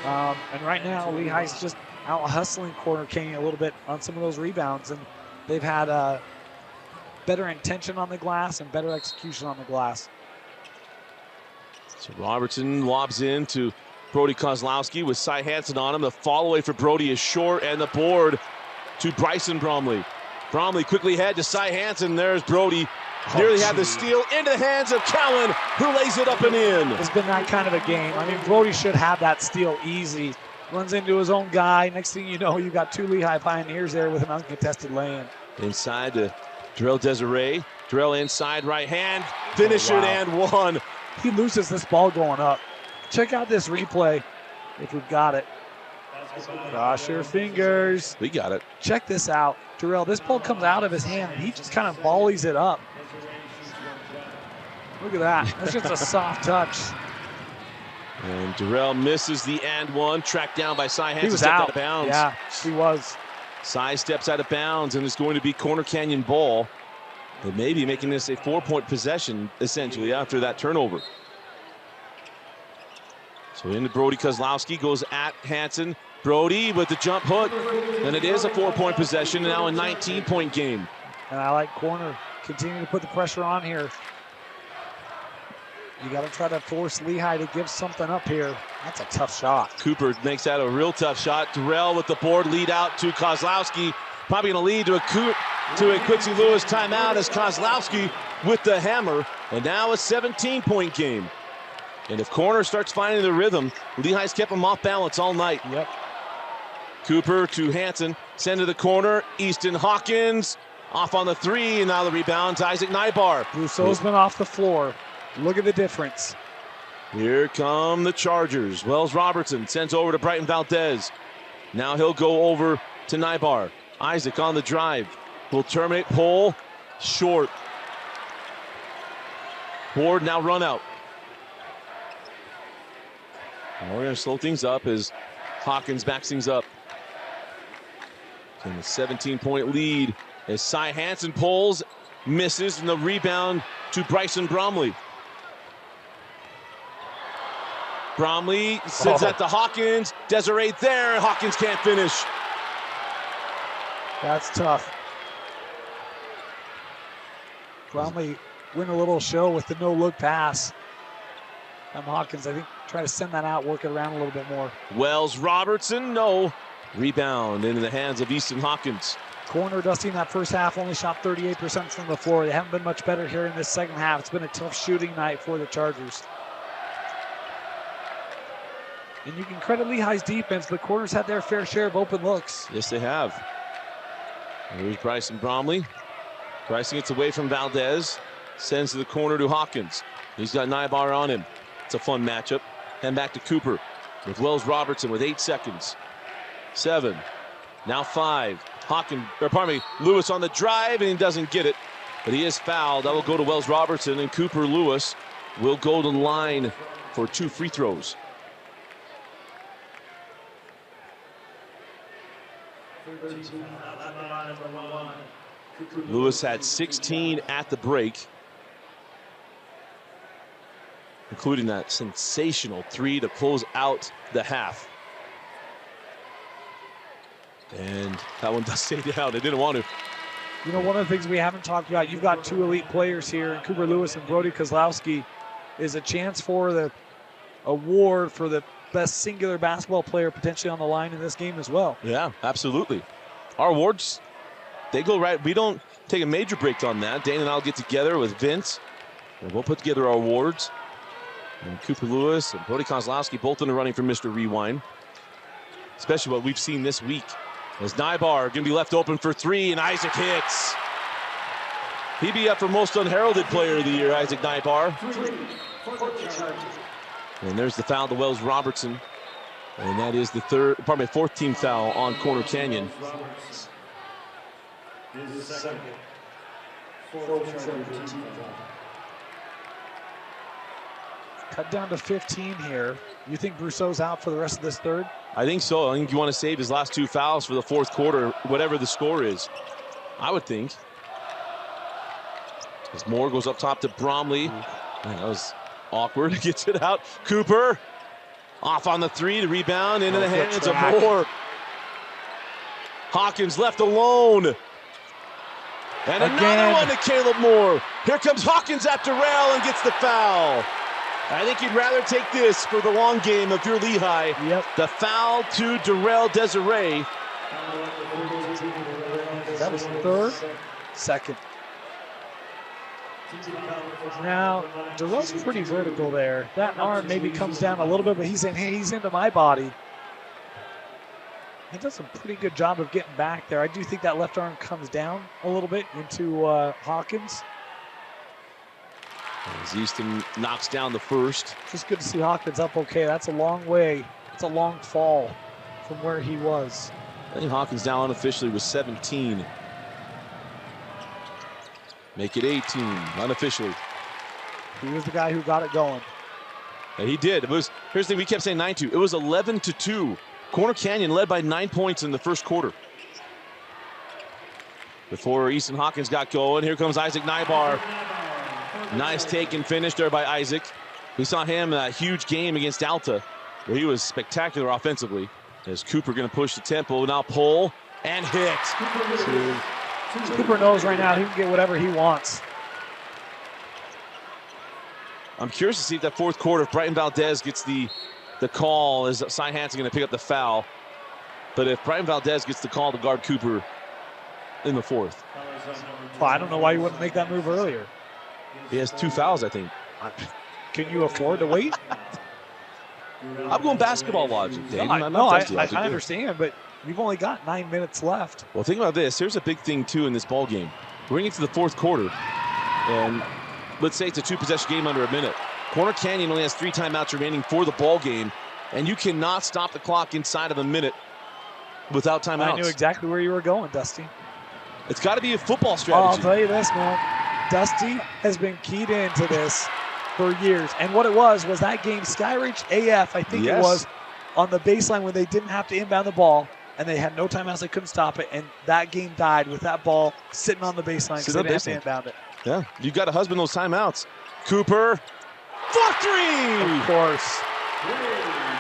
and right now Lehigh's just out hustling Corner Canyon a little bit on some of those rebounds, and they've had better intention on the glass and better execution on the glass. So Robertson lobs in to Brody Kozlowski with Cy Hansen on him. The fall away for Brody is short, and the board to Bryson Bromley. Bromley quickly ahead to Cy Hansen. There's Brody. Nearly had the steal into the hands of Cowan, who lays it up and in. It's been that kind of a game. I mean, Brody should have that steal easy. Runs into his own guy. Next thing you know, you got 2 Lehigh Pioneers there with an uncontested lay-in. Inside to Darrell Desiree. Darrell inside, right hand. Finish it and one. He loses this ball going up. Check out this replay if we've got it. Cross your fingers. We got it. Check this out. Darrell, this ball comes out of his hand, and he just kind of volleys it up. Look at that. That's just a soft touch. And Darrell misses the and one, tracked down by Cy Hansen. He was stepped out out of bounds. Yeah, he was. Sai steps out of bounds, and it's going to be Corner Canyon ball. They may be making this a 4-point possession, essentially, after that turnover. So into Brody Kozlowski, goes at Hansen. Brody with the jump hook, and it is a 4-point possession, now a 19-point game. And I like Corner continuing to put the pressure on here. You got to try to force Lehigh to give something up here. That's a tough shot. Cooper makes that a real tough shot. Durrell with the board, lead out to Kozlowski. Probably going to lead to a Quincy Lewis timeout as Kozlowski with the hammer. And now a 17-point game. And if Corner starts finding the rhythm, Lehigh's kept him off balance all night. Yep. Cooper to Hansen, send to the corner. Easton Hawkins off on the three, and now the rebound to Isaac Nybar. Brousseau's been off the floor. Look at the difference. Here come the Chargers. Wells Robertson sends over to Brighton Valdez. Now he'll go over to Nybar. Isaac on the drive. Will terminate, pull, short. Board now run out. And we're going to slow things up as Hawkins backs things up. And a 17-point lead as Cy Hansen pulls, misses, and the rebound to Bryson Bromley. Bromley sends that to Hawkins. Desiree there. Hawkins can't finish. That's tough. Bromley win a little show with the no-look pass. Hawkins, I think, try to send that out, work it around a little bit more. Wells Robertson, no. Rebound into the hands of Easton Hawkins. Corner dusting that first half, only shot 38% from the floor. They haven't been much better here in this second half. It's been a tough shooting night for the Chargers. And you can credit Lehigh's defense, but Corners had their fair share of open looks. Yes, they have. Here's Bryson Bromley. Bryson gets away from Valdez. Sends to the corner to Hawkins. He's got Nybar on him. It's a fun matchup. And back to Cooper with Wells Robertson with 8 seconds. 7. Now 5. Lewis on the drive, and he doesn't get it. But he is fouled. That will go to Wells Robertson, and Cooper Lewis will go to the line for 2 free throws. Lewis had 16 at the break, including that sensational 3 to close out the half. And that one does stay down. They didn't want to. You know, one of the things we haven't talked about, you've got 2 elite players here, and Cooper Lewis and Brody Kozlowski, is a chance for the award for the best singular basketball player potentially on the line in this game as well. Yeah, absolutely. Our awards, they go right. We don't take a major break on that. Dane and I'll get together with Vince, and we'll put together our awards. And Cooper Lewis and Brody Kozlowski both in the running for Mr. Rewind, especially what we've seen this week. As Nybar going to be left open for 3, and Isaac hits. He'd be up for most unheralded player of the year, Isaac Nybar. And there's the foul to Wells Robertson. And that is the 4th team foul on Corner Canyon. Cut down to 15 here. You think Brousseau's out for the rest of this third? I think so. I think you want to save his last 2 fouls for the 4th quarter, whatever the score is. I would think. As Moore goes up top to Bromley. Man, that was awkward. Gets it out. Cooper off on the 3 to rebound into the hands of Moore. Hawkins left alone. And another one to Caleb Moore. Here comes Hawkins at Durrell and gets the foul. I think you'd rather take this for the long game if you're Lehigh. Yep. The foul to Durrell Desiree. That was 3rd? 2nd. Now, Durrell's pretty vertical there. That arm maybe comes down a little bit, but he's saying, hey, he's into my body. He does a pretty good job of getting back there. I do think that left arm comes down a little bit into Hawkins. As Easton knocks down the first. Just good to see Hawkins up okay. That's a long way. It's a long fall from where he was. I think Hawkins now unofficially was 17. Make it 18, unofficially. He was the guy who got it going. And he did. Here's the thing, we kept saying 9-2. It was 11-2. Corner Canyon led by 9 points in the first quarter. before Easton Hawkins got going. Here comes Isaac Nybar. Nice take and finish there by Isaac. We saw him in a huge game against Alta, where he was spectacular offensively. As Cooper going to push the tempo, now pull and hit. Cooper knows right now he can get whatever he wants. I'm curious to see if that fourth quarter, if Brighton Valdez gets the call, is Cy Hansen going to pick up the foul. But if Brighton Valdez gets the call to guard Cooper in the fourth. Well, I don't know why you wouldn't make that move earlier. He has 2 fouls, I think. Can you afford to wait? I'm going basketball logic, Dave. I understand, but you've only got 9 minutes left. Well, think about this. Here's a big thing, too, in this ball game. We're getting to the fourth quarter, and let's say it's a 2-possession game under a minute. Corner Canyon only has 3 timeouts remaining for the ball game, and you cannot stop the clock inside of a minute without timeouts. I knew exactly where you were going, Dusty. It's got to be a football strategy. I'll tell you this, man. Dusty has been keyed into this for years. And what it was that game, Skyreach AF, I think it was, on the baseline when they didn't have to inbound the ball, and they had no timeouts, they couldn't stop it, and that game died with that ball sitting on the baseline because they didn't have to inbound it. Yeah, you got to husband those timeouts. Cooper, for 3! Of course.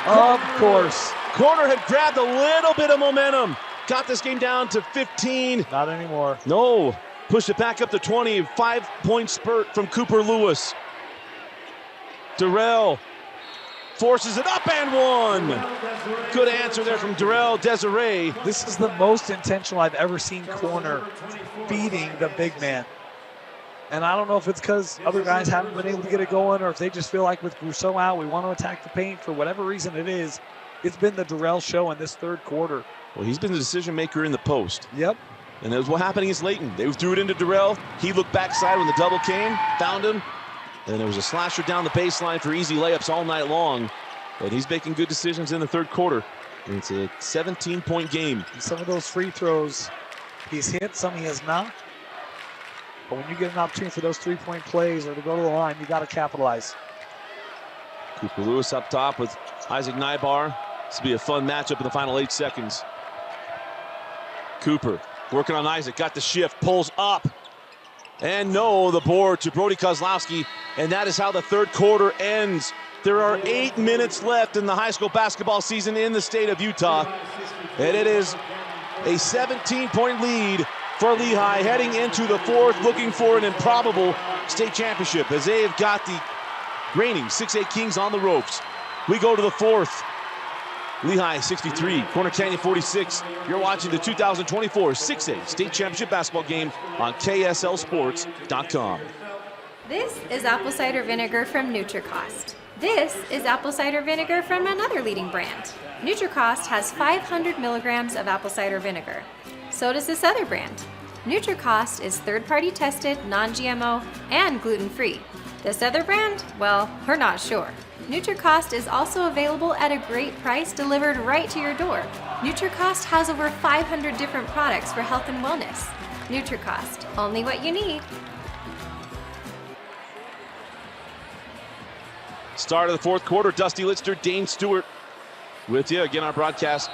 Of course. Corner had grabbed a little bit of momentum. Got this game down to 15. Not anymore. No. Pushed it back up to 20. 5-point spurt from Cooper Lewis. Durrell forces it up and one. Good answer there from Durrell Desiree. This is the most intentional I've ever seen corner feeding the big man. And I don't know if it's because other guys haven't been able to get it going, or if they just feel like with Brousseau out, we want to attack the paint. For whatever reason it is, it's been the Durrell show in this third quarter. Well, he's been the decision maker in the post. Yep. And that was what happened against Layton. They threw it into Durrell. He looked backside when the double came, found him. And there was a slasher down the baseline for easy layups all night long. And he's making good decisions in the third quarter. And it's a 17-point game. And some of those free throws he's hit, some he has not. But when you get an opportunity for those 3-point plays or to go to the line, you got to capitalize. Cooper Lewis up top with Isaac Nybar. This will be a fun matchup in the final 8 seconds. Cooper working on Isaac, got the shift, pulls up. And no, the board to Brody Kozlowski. And that is how the third quarter ends. There are 8 minutes left in the high school basketball season in the state of Utah. And it is a 17-point lead for Lehigh heading into the fourth, looking for an improbable state championship as they have got the reigning 6A Kings on the ropes. We go to the fourth. Lehigh 63, Corner Canyon 46. You're watching the 2024 6A State Championship basketball game on KSLSports.com. This is apple cider vinegar from NutriCost. This is apple cider vinegar from another leading brand. NutriCost has 500 milligrams of apple cider vinegar. So does this other brand. NutriCost is third-party tested, non-GMO, and gluten-free. This other brand? Well, we're not sure. NutriCost is also available at a great price delivered right to your door. NutriCost has over 500 different products for health and wellness. NutriCost, only what you need. Start of the fourth quarter, Dusty Litster, Dane Stewart with you. Again, our broadcast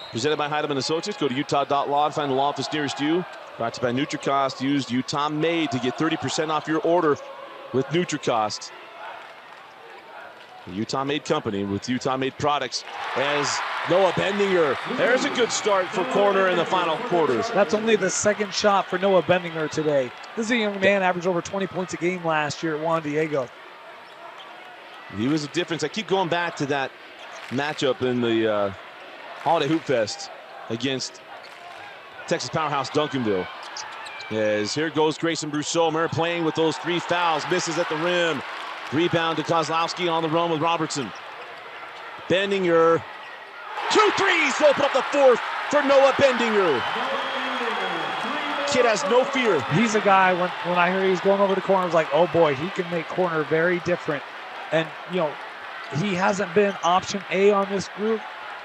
presented by Heidemann Associates. Go to utah.law to find the law office nearest you. Brought to you by NutriCost. Use Utah Made to get 30% off your order with NutriCost. The Utah Made company with Utah Made products as Noah Bendinger. There's a good start for corner in the final quarters. That's only the second shot for Noah Bendinger today. This is a young man averaged over 20 points a game last year at Juan Diego. He was a difference. I keep going back to that matchup in the Holiday Hoop Fest against Texas powerhouse Duncanville. As here goes Grayson Brousseau playing with those 3 fouls, misses at the rim. Rebound to Kozlowski on the run with Robertson. Bendinger. 2 threes to open up the fourth for Noah Bendinger. Kid has no fear. He's a guy, when I heard he was going over the corner, I was like, oh boy, he can make corner very different. And, you know, he hasn't been option A on this group.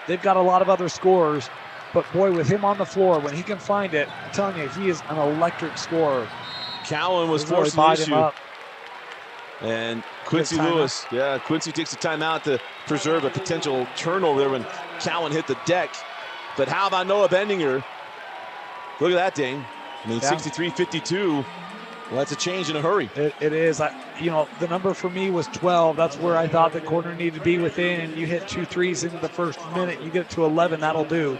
They've got a lot of other scorers. But boy, with him on the floor, when he can find it, I'm telling you, he is an electric scorer. Cowan was forcing the issue. And Quincy Lewis, Quincy takes the timeout to preserve a potential turnover there when Cowan hit the deck. But how about Noah Bendinger? Look at that, Dane. I mean, 63-52. Well, that's a change in a hurry. It is. You know, the number for me was 12. That's where I thought the corner needed to be within. You hit 2 threes in the first minute. You get to 11, that'll do.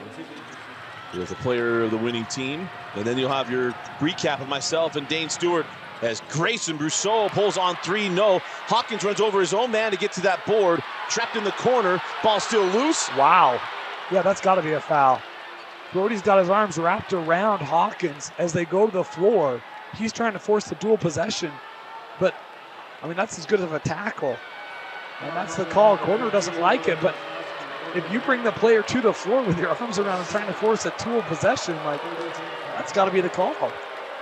With the player of the winning team. And then you'll have your recap of myself and Dane Stewart as Grayson Brousseau pulls on 3, no. Hawkins runs over his own man to get to that board. Trapped in the corner. Ball still loose. Wow. Yeah, that's got to be a foul. Brody's got his arms wrapped around Hawkins as they go to the floor. He's trying to force the dual possession. But, I mean, that's as good of a tackle. And that's the call. Corner doesn't like it, but if you bring the player to the floor with your arms around and trying to force a dual possession, like, that's got to be the call.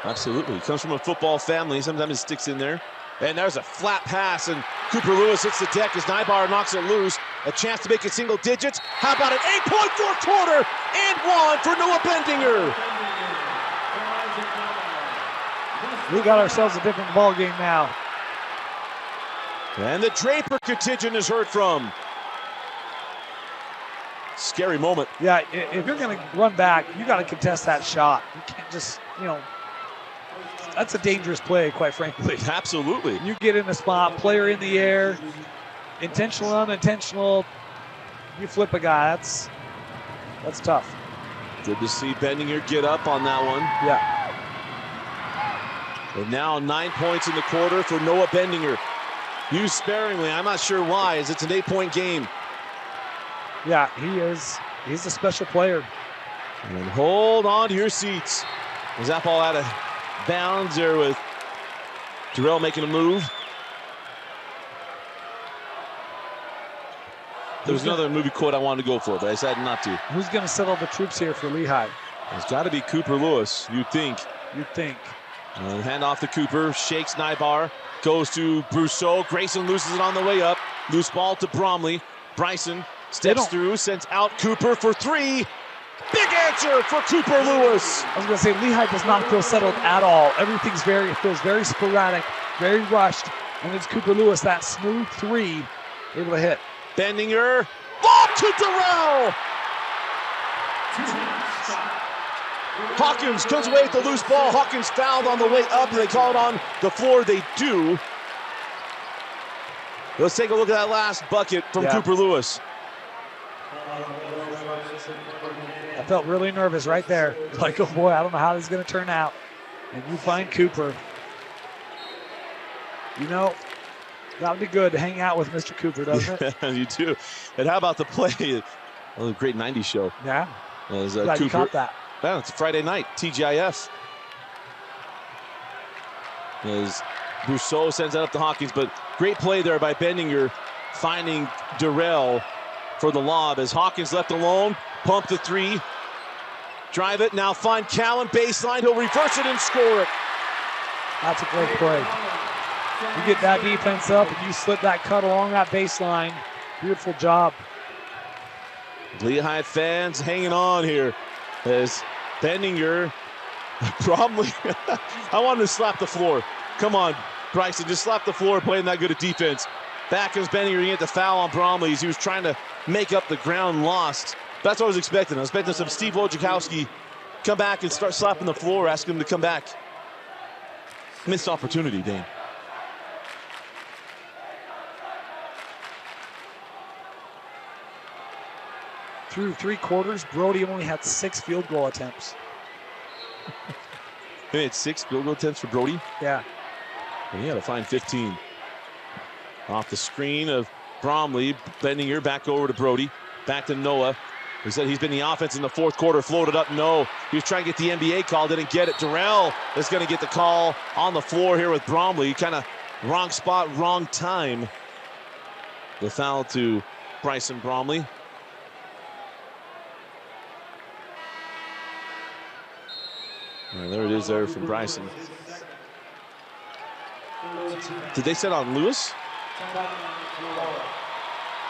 Absolutely. He comes from a football family. Sometimes it sticks in there. And there's a flat pass, and Cooper Lewis hits the deck as Nybar knocks it loose. A chance to make it single digits. How about an 8-point fourth quarter and 1 for Noah Bendinger? We got ourselves a different ball game now. And the Draper contingent is heard from. Scary moment. Yeah, if you're going to run back, you got to contest that shot. You can't just, you know, that's a dangerous play, quite frankly. Absolutely. You get in a spot, player in the air, intentional, unintentional, you flip a guy. That's tough. Good to see Bendinger get up on that one. Yeah. And now 9 points in the quarter for Noah Bendinger. Used sparingly. I'm not sure why, as it's an 8-point game. Yeah, he is. He's a special player. And hold on to your seats. Was that ball out of bounds there with Durrell making a move? There was another movie quote I wanted to go for, but I decided not to. Who's going to settle the troops here for Lehigh? It's got to be Cooper Lewis, you'd think. You'd think. Hand off to Cooper, shakes Nybar, goes to Brousseau. Grayson loses it on the way up. Loose ball to Bromley. Bryson steps through, sends out Cooper for 3. Big answer for Cooper Lewis. I was going to say, Lehigh does not feel settled at all. Everything's it feels very sporadic, very rushed. And it's Cooper Lewis, that smooth 3, able to hit. Bendinger, ball to Durrell. Hawkins comes away with the loose ball. Hawkins fouled on the way up. They call it on the floor. They do. Let's take a look at that last bucket from Cooper Lewis. I felt really nervous right there. Like, oh boy, I don't know how this is going to turn out. And you find Cooper. You know, that'd be good to hang out with Mr. Cooper, doesn't it? You do. And how about the play? Oh, great 90s show. Yeah. As Glad Cooper. you caught that. Yeah, it's Friday night, TGIF. As Brousseau sends that up to Hawkins, but great play there by Bendinger, finding Durrell for the lob as Hawkins left alone. Pump the 3. Drive it, now find Callan, baseline. He'll reverse it and score it. That's a great play. You get that defense up and you slip that cut along that baseline. Beautiful job. Lehigh fans hanging on here as Bendinger, probably, I wanted to slap the floor. Come on, Bryson, just slap the floor playing that good of defense. Back comes Bendinger, he had the foul on Bromley as he was trying to make up the ground lost. That's what I was expecting. I was expecting some Steve Wojciechowski come back and start slapping the floor, asking him to come back. Missed opportunity, Dane. Through 3 quarters, Brody only had 6 field goal attempts. He had 6 field goal attempts for Brody? Yeah. And he had to find 15. Off the screen of Bromley, Bendinger back over to Brody. Back to Noah. He said he's been the offense in the fourth quarter, floated up, no. He was trying to get the NBA call, didn't get it. Durrell is going to get the call on the floor here with Bromley. Kind of wrong spot, wrong time. The foul to Bryson Bromley. And there it is there from Bryson. Did they set on Lewis?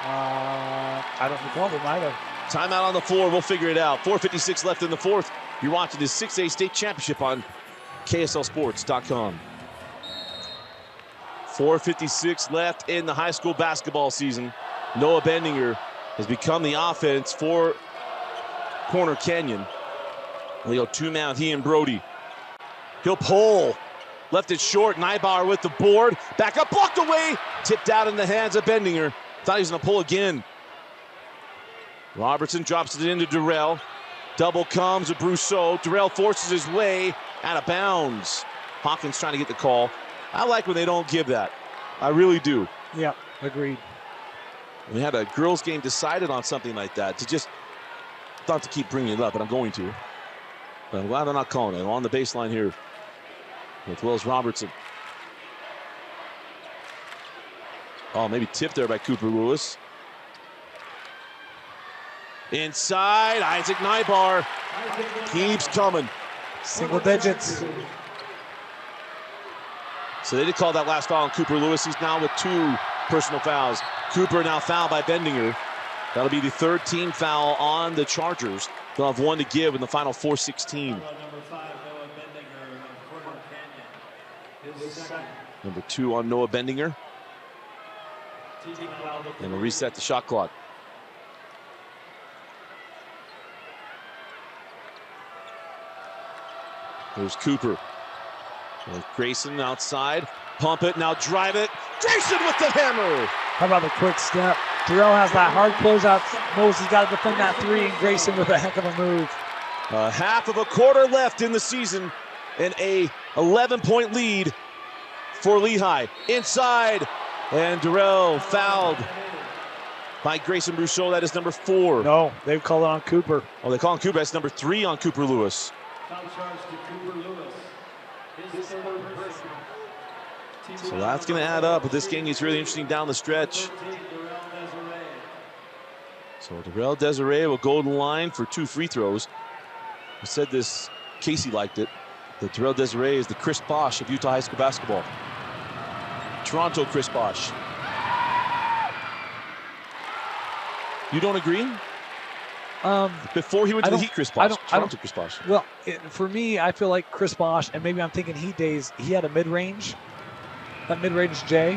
I don't recall, they might have. Timeout on the floor, we'll figure it out. 4:56 left in the fourth. You're watching the 6A state championship on KSLSports.com. 4:56 left in the high school basketball season. Noah Bendinger has become the offense for Corner Canyon. They go 2-man, he and Brody. He'll pull. Left it short. Nybar with the board. Back up, blocked away. Tipped out in the hands of Bendinger. Thought he was going to pull again. Robertson drops it into Durrell. Double comes with Brousseau. Durrell forces his way out of bounds. Hawkins trying to get the call. I like when they don't give that. I really do. Yeah, agreed. We had a girls' game decided on something like that. To just not to keep bringing it up, but I'm going to. But I'm glad they're not calling it. I'm on the baseline here with Wells Robertson. Oh, maybe tipped there by Cooper Lewis. Inside, Isaac Nybar keeps coming. Single digits. So they did call that last foul on Cooper Lewis. He's now with 2 personal fouls. Cooper now fouled by Bendinger. That'll be the 3rd team foul on the Chargers. They'll have 1 to give in the final 4:16. Number 2 on Noah Bendinger. And we'll reset the shot clock. There's Cooper. And Grayson outside. Pump it, now drive it. Grayson with the hammer. How about the quick step? Durrell has that hard closeout. Moses got to defend that 3, and Grayson with a heck of a move. Half of a quarter left in the season, and a 11-point lead for Lehigh. Inside, and Durrell fouled by Grayson Brousseau. That is number 4. No, they've called it on Cooper. Oh, they call him Cooper. That's number 3 on Cooper Lewis. So that's going to add up, but this game gets really interesting down the stretch. So Durrell Desiree will go to the line for 2 free throws. I said this, Casey liked it, that Durrell Desiree is the Chris Bosh of Utah high school basketball. Toronto Chris Bosh. You don't agree? Before he went to the Heat, Chris Bosh. Toronto Chris Bosh. Well, for me, I feel like Chris Bosh, and maybe I'm thinking Heat days, he had a mid-range, that mid-range J.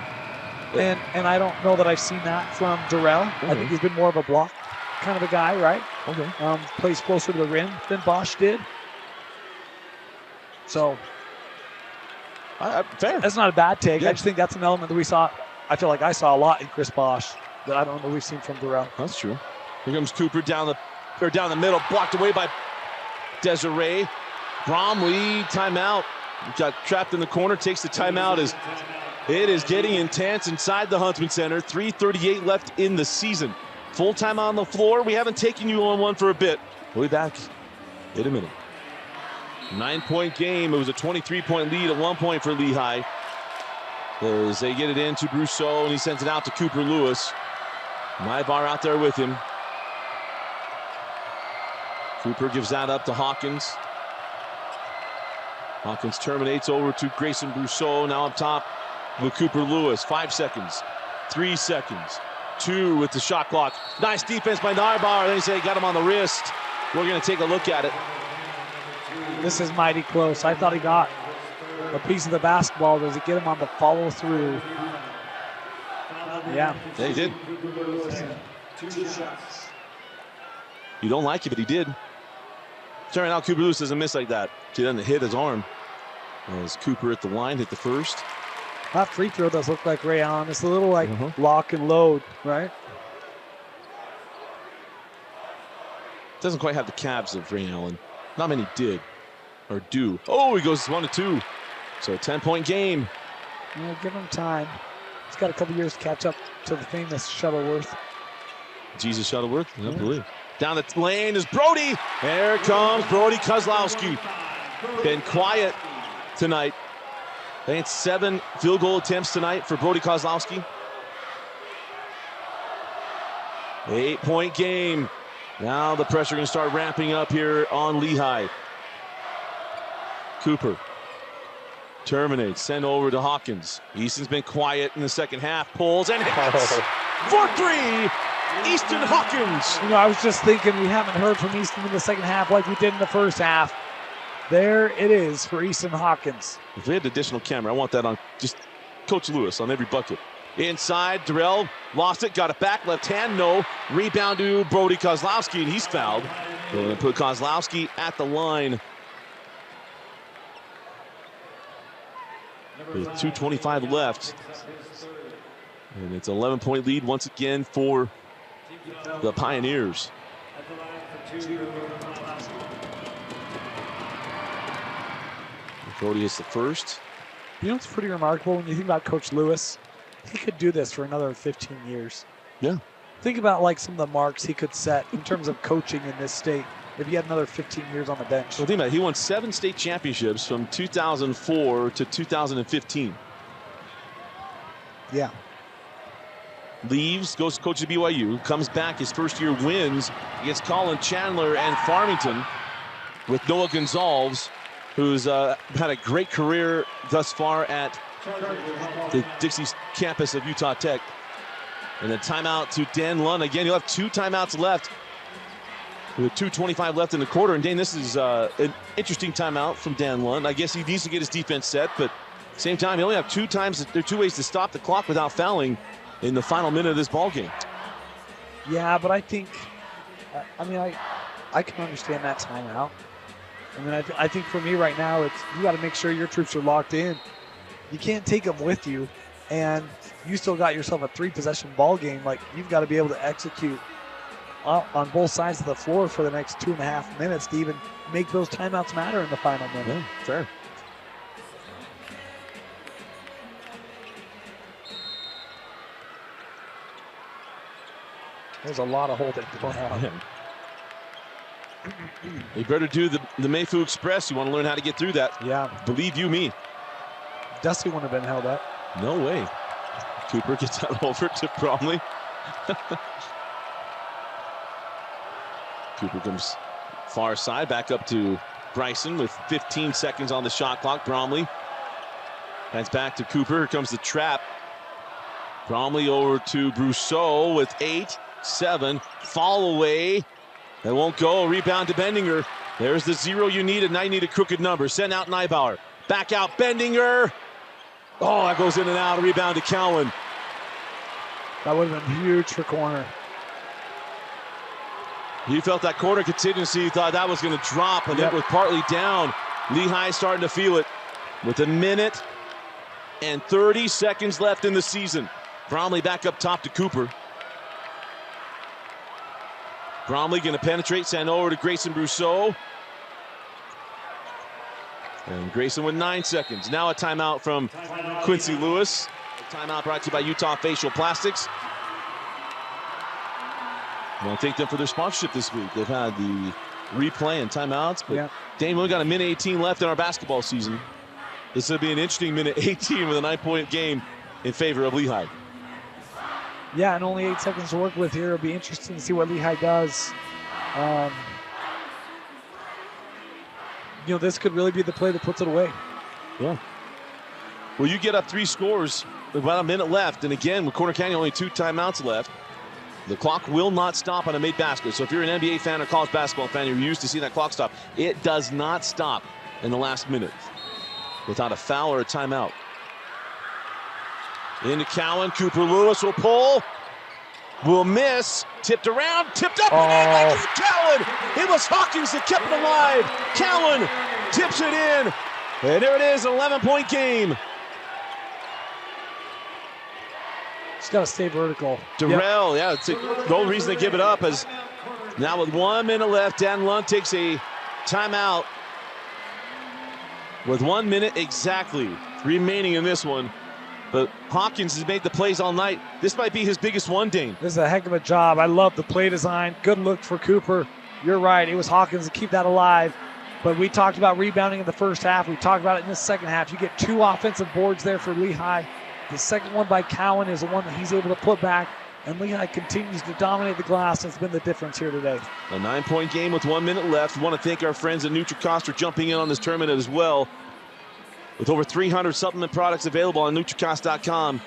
Yeah. And I don't know that I've seen that from Durrell. Okay. I think he's been more of a block kind of a guy, right? Okay. Plays closer to the rim than Bosh did. So, fair. That's not a bad take. Yeah. I just think that's an element that we saw. I feel like I saw a lot in Chris Bosh that I don't know we've seen from Durrell. That's true. Here comes Cooper down the middle, blocked away by Desiree. Bromley, timeout. Got trapped in the corner, takes the timeout as it is getting intense inside the Huntsman Center. 3:38 left in the season. Full time on the floor. We haven't taken you on one for a bit. We'll be back in a minute. 9-point game. It was a 23-point lead at one point for Lehigh. As they get it into Brousseau, and he sends it out to Cooper Lewis. Nybar out there with him. Cooper gives that up to Hawkins. Hawkins terminates over to Grayson Brousseau. Now up top with Cooper Lewis. 5 seconds, 3 seconds, 2 with the shot clock. Nice defense by Nybar. They say got him on the wrist. We're going to take a look at it. This is mighty close. I thought he got a piece of the basketball. Does it get him on the follow through? Yeah. He did. You don't like it, but he did. Turning out, Cooper Lewis doesn't miss like that. He doesn't hit his arm. As Cooper at the line, hit the first. That free throw does look like Ray Allen. It's a little like lock and load, right? Doesn't quite have the calves of Ray Allen. Not many did or do. Oh, he goes 1-2. So a 10-point game. Yeah, give him time. He's got a couple years to catch up to the famous Shuttleworth. Jesus Shuttleworth, I believe. Down the lane is Brody. There comes Brody Kozlowski. Been quiet tonight. I think it's 7 field goal attempts tonight for Brody Kozlowski. 8-point game. Now the pressure going to start ramping up here on Lehigh. Cooper terminates, send over to Hawkins. Easton's been quiet in the second half, pulls and hits. 4-3, Easton Hawkins. You know, I was just thinking we haven't heard from Easton in the second half like we did in the first half. There it is for Easton Hawkins. If we had additional camera, I want that on just Coach Lewis on every bucket. Inside, Durrell lost it, got it back, left hand, no. Rebound to Brody Kozlowski, and he's fouled. We're going to put Kozlowski at the line. With 2:25 left. And it's an 11-point lead once again for the Pioneers. Cody is the first. You know, it's pretty remarkable when you think about Coach Lewis. He could do this for another 15 years. Yeah. Think about like some of the marks he could set in terms of coaching in this state if he had another 15 years on the bench. Well, think about it. He won 7 state championships from 2004 to 2015. Yeah. Leaves, goes to coach at BYU, comes back, his first year wins against Colin Chandler and Farmington with Noah Gonzalez, who's had a great career thus far at the Dixie campus of Utah Tech. And a timeout to Dan Lund. Again, he'll have 2 timeouts left with 2:25 left in the quarter. And Dan, this is an interesting timeout from Dan Lund. I guess he needs to get his defense set, but at the same time, he only have 2 times. There are 2 ways to stop the clock without fouling in the final minute of this ball game. Yeah, but I think, I can understand that timeout. I mean, I think for me right now, it's you got to make sure your troops are locked in. You can't take them with you, and you still got yourself a 3-possession ball game. Like, you've got to be able to execute on both sides of the floor for the next 2.5 minutes to even make those timeouts matter in the final minute. Yeah, fair. There's a lot of holding going on. Yeah. You better do the Mayfu Express. You want to learn how to get through that. Yeah. Believe you me. Dusty wouldn't have been held up. No way. Cooper gets that over to Bromley. Cooper comes far side, back up to Bryson with 15 seconds on the shot clock. Bromley heads back to Cooper. Here comes the trap. Bromley over to Brousseau with 8, 7, fall away. That won't go. Rebound to Bendinger. There's the 0 you needed. Now you need a crooked number. Send out Neibauer. Back out Bendinger. Oh, that goes in and out. Rebound to Cowan. That would have been huge for corner. He felt that corner contingency. He thought that was going to drop, and it was partly down. Lehigh starting to feel it with 1 minute and 30 seconds left in the season. Bromley back up top to Cooper. Bromley going to penetrate, send over to Grayson Brousseau. And Grayson with 9 seconds. Now a timeout from Quincy Lewis. A timeout brought to you by Utah Facial Plastics. I want to thank them for their sponsorship this week. They've had the replay and timeouts, but Dane, we got 1 minute 18 left in our basketball season. This will be an interesting minute 18 with a 9-point game in favor of Lehigh. Yeah, and only 8 seconds to work with here. It'll be interesting to see what Lehigh does. You know, this could really be the play that puts it away. Yeah. Well, you get up 3 scores with about 1 minute left, and again, with Corner Canyon only 2 timeouts left. The clock will not stop on a made basket. So if you're an NBA fan or college basketball fan, you're used to seeing that clock stop. It does not stop in the last minute without a foul or a timeout. Into Cowan. Cooper Lewis will pull. Will miss. Tipped around. Tipped up. And Cowan. It was Hawkins that kept it alive. Cowan tips it in. And there it is, an 11-point game. He's got to stay vertical. Durrell, it's the only reason they give it up is now with 1 minute left, Dan Lund takes a timeout with 1 minute exactly remaining in this one. But Hawkins has made the plays all night. This might be his biggest one, Dane. This is a heck of a job. I love the play design. Good look for Cooper. You're right. It was Hawkins to keep that alive. But we talked about rebounding in the first half. We talked about it in the second half. You get 2 offensive boards there for Lehigh. The second one by Cowan is the one that he's able to put back. And Lehigh continues to dominate the glass. It's been the difference here today. A 9-point game with 1 minute left. We want to thank our friends at NutriCost for jumping in on this tournament as well. With over 300 supplement products available on NutriCost.com,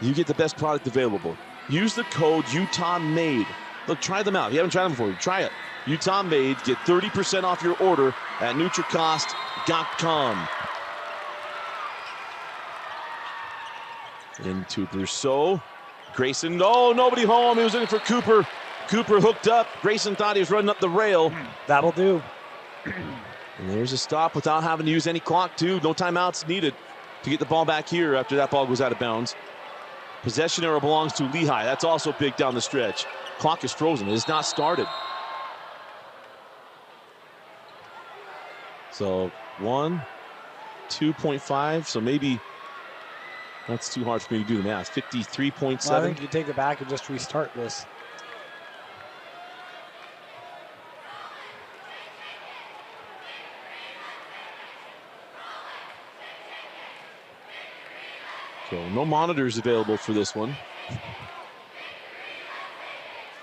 you get the best product available. Use the code UTAHMADE. Look, try them out. If you haven't tried them before, try it. UTAHMADE. Get 30% off your order at NutriCost.com. Into Brousseau. Grayson, nobody home. He was looking for Cooper. Cooper hooked up. Grayson thought he was running up the rail. That'll do. And there's a stop without having to use any clock, too. No timeouts needed. to get the ball back here after that ball goes out of bounds. Possession arrow belongs to Lehigh. That's also big down the stretch. Clock is frozen. It has not started. So 2.5. So maybe that's too hard for me to do the math. 53.7. Well, I think you take it back and just restart this. So no monitors available for this one.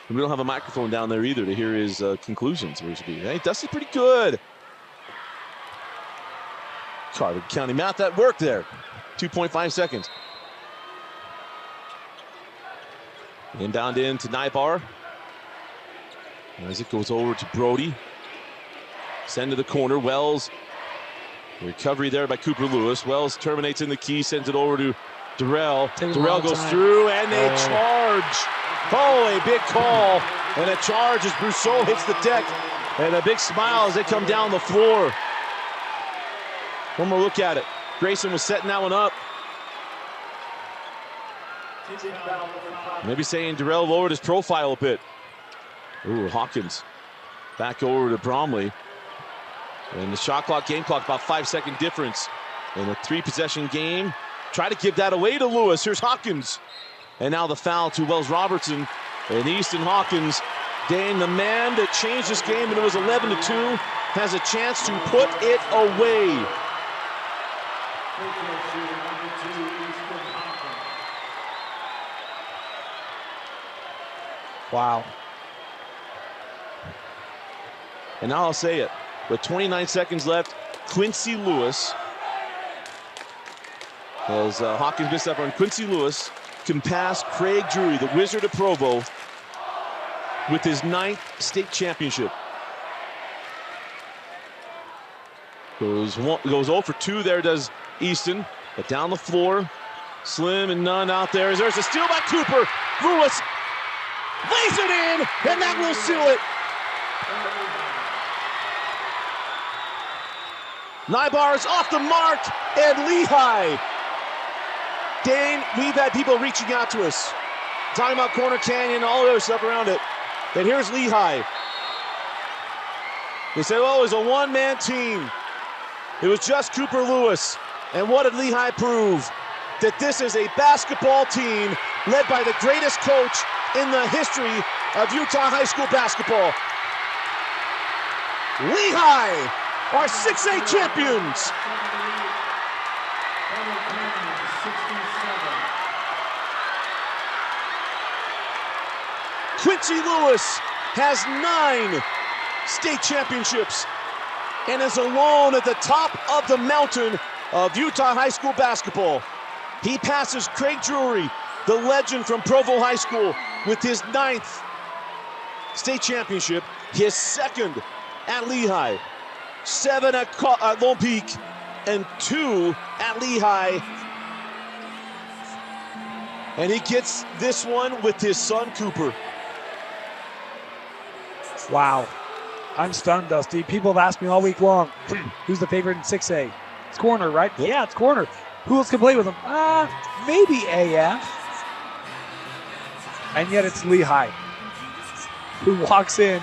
And we don't have a microphone down there either to hear his conclusions. Hey, Dusty's pretty good. Carter County math, that worked there. 2.5 seconds. Inbound in to Nybar. As it goes over to Brody. Send to the corner. Wells. Recovery there by Cooper Lewis. Wells terminates in the key, sends it over to Durrell. Durrell goes through and they charge. Oh, a big call. And a charge as Brousseau hits the deck. And a big smile as they come down the floor. One more look at it. Grayson was setting that one up. Maybe saying Durrell lowered his profile a bit. Ooh, Hawkins back over to Bromley. And the shot clock, game clock, about 5-second difference in a 3-possession game. Try to give that away to Lewis. Here's Hawkins. And now the foul to Wells Robertson. And Easton Hawkins, Dane, the man that changed this game, and it was 11-2, has a chance to put it away. Wow. And now I'll say it. With 29 seconds left, Quincy Lewis, as Hawkins missed up on Quincy Lewis, can pass Craig Drury, the Wizard of Provo, with his 9th state championship. Goes 0 for 2 there, does Easton. But down the floor, Slim and none out there. There's a steal by Cooper. Lewis lays it in, and that will seal it. Nybar's off the mark, and Lehigh. Dane, we've had people reaching out to us, talking about Corner Canyon, all the other stuff around it. And here's Lehigh. They said, well, it was a one-man team. It was just Cooper Lewis. And what did Lehigh prove? That this is a basketball team led by the greatest coach in the history of Utah high school basketball. Lehigh are 6A champions. Quincy Lewis has 9 state championships and is alone at the top of the mountain of Utah high school basketball. He passes Craig Drury, the legend from Provo High School, with his 9th state championship, his 2nd at Lehigh, 7 at Lone Peak, and 2 at Lehigh. And he gets this one with his son, Cooper. Wow. I'm stunned, Dusty. People have asked me all week long, who's the favorite in 6A? It's Corner, right? Yeah, it's Corner. Who else can play with him? Maybe AF. And yet it's Lehigh, who walks in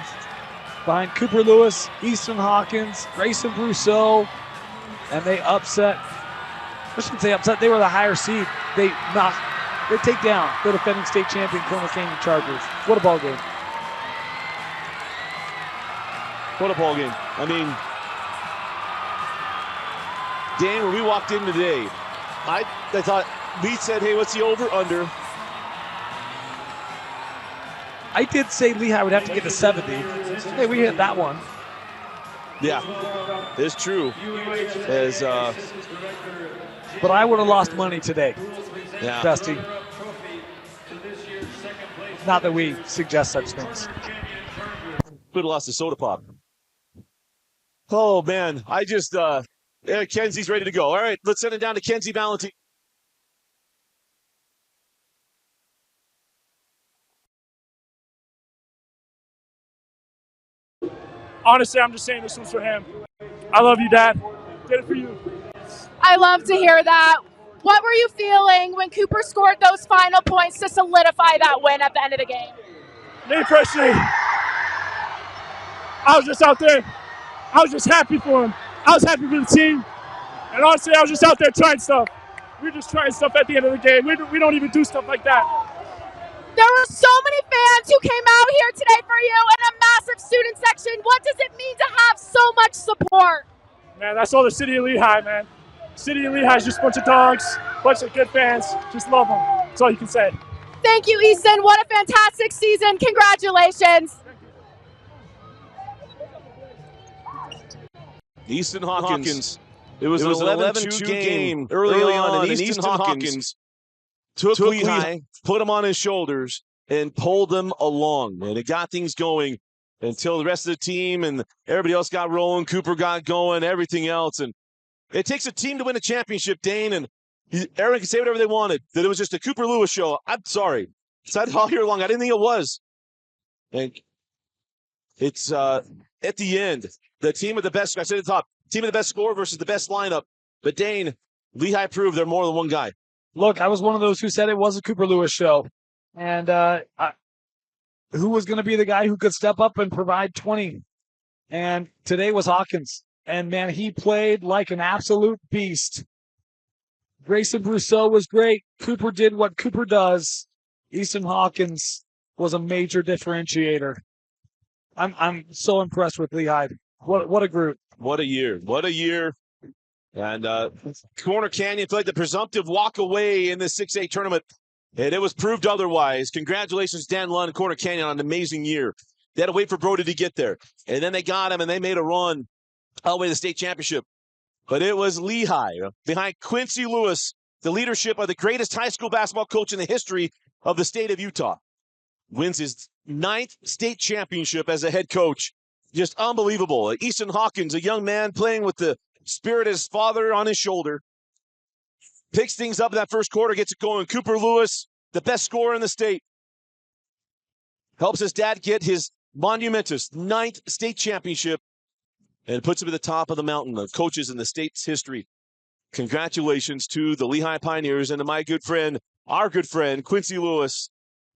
behind Cooper Lewis, Easton Hawkins, Grayson Brousseau, and they upset. I shouldn't say upset. They were the higher seed. They take down the defending state champion Corner Canyon Chargers. What a ball game. What a ball game. I mean, Dan, when we walked in today, I thought, we said, hey, what's the over-under? I did say Lehigh would have to get to 70. Hey, we hit that one. Yeah, it's true. But I would have lost money today, yeah. Dusty. Not that we suggest such things. Would have lost the soda pop. Oh, man, I just, Kenzie's ready to go. All right, let's send it down to Kenzie Valentine. Honestly, I'm just saying this was for him. I love you, Dad. Did it for you. I love to hear that. What were you feeling when Cooper scored those final points to solidify that win at the end of the game? Me personally, I was just out there. I was just happy for him. I was happy for the team. And honestly, I was just out there trying stuff. We were just trying stuff at the end of the game. We don't even do stuff like that. There were so many fans who came out here today for you and a massive student section. What does it mean to have so much support? Man, that's all the city of Lehigh, man. City of Lehigh is just a bunch of dogs, a bunch of good fans. Just love them. That's all you can say. Thank you, Easton. What a fantastic season. Congratulations. Easton Hawkins. It was an 11-2 game early on, and Easton Hawkins took Lehigh, put him on his shoulders, and pulled them along. And it got things going until the rest of the team and everybody else got rolling. Cooper got going, everything else. And it takes a team to win a championship, Dane, and everyone can say whatever they wanted, that it was just a Cooper Lewis show. I'm sorry. Said all year long, I didn't think it was. And it's at the end, the team with the best, I said at the top, team with the best score versus the best lineup. But Dane, Lehigh proved they're more than one guy. Look, I was one of those who said it was a Cooper Lewis show. And who was going to be the guy who could step up and provide 20? And today was Hawkins. And, man, he played like an absolute beast. Grayson Brousseau was great. Cooper did what Cooper does. Easton Hawkins was a major differentiator. I'm so impressed with Lehigh. What a group. What a year. What a year. And Corner Canyon played the presumptive walk away in the 6A tournament, and it was proved otherwise. Congratulations, Dan Lund and Corner Canyon, on an amazing year. They had to wait for Brody to get there, and then they got him, and they made a run all the way to the state championship. But it was Lehigh, behind Quincy Lewis, the leadership of the greatest high school basketball coach in the history of the state of Utah. Wins his 9th state championship as a head coach. Just unbelievable. Easton Hawkins, a young man playing with the spirit of his father on his shoulder, picks things up in that first quarter, gets it going. Cooper Lewis, the best scorer in the state, helps his dad get his monumentous 9th state championship and puts him at the top of the mountain of coaches in the state's history. Congratulations to the Lehi Pioneers and to my good friend, our good friend, Quincy Lewis.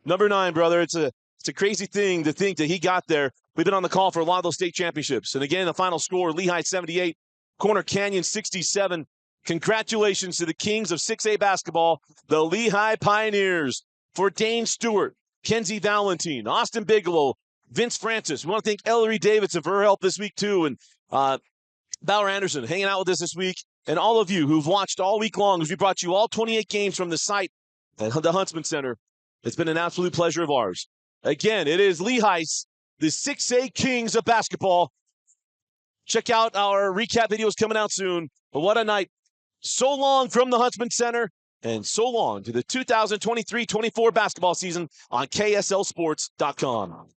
Number 9, brother. It's a crazy thing to think that he got there. We've been on the call for a lot of those state championships. And again, the final score, Lehigh 78, Corner Canyon 67. Congratulations to the kings of 6A basketball, the Lehigh Pioneers. For Dane Stewart, Kenzie Valentine, Austin Bigelow, Vince Francis. We want to thank Ellery Davidson for her help this week too. And Bauer Anderson hanging out with us this week. And all of you who've watched all week long as we brought you all 28 games from the site at the Huntsman Center. It's been an absolute pleasure of ours. Again, it is Lehigh's, the 6A Kings of basketball. Check out our recap videos coming out soon. But what a night. So long from the Huntsman Center, and so long to the 2023-24 basketball season on KSLSports.com.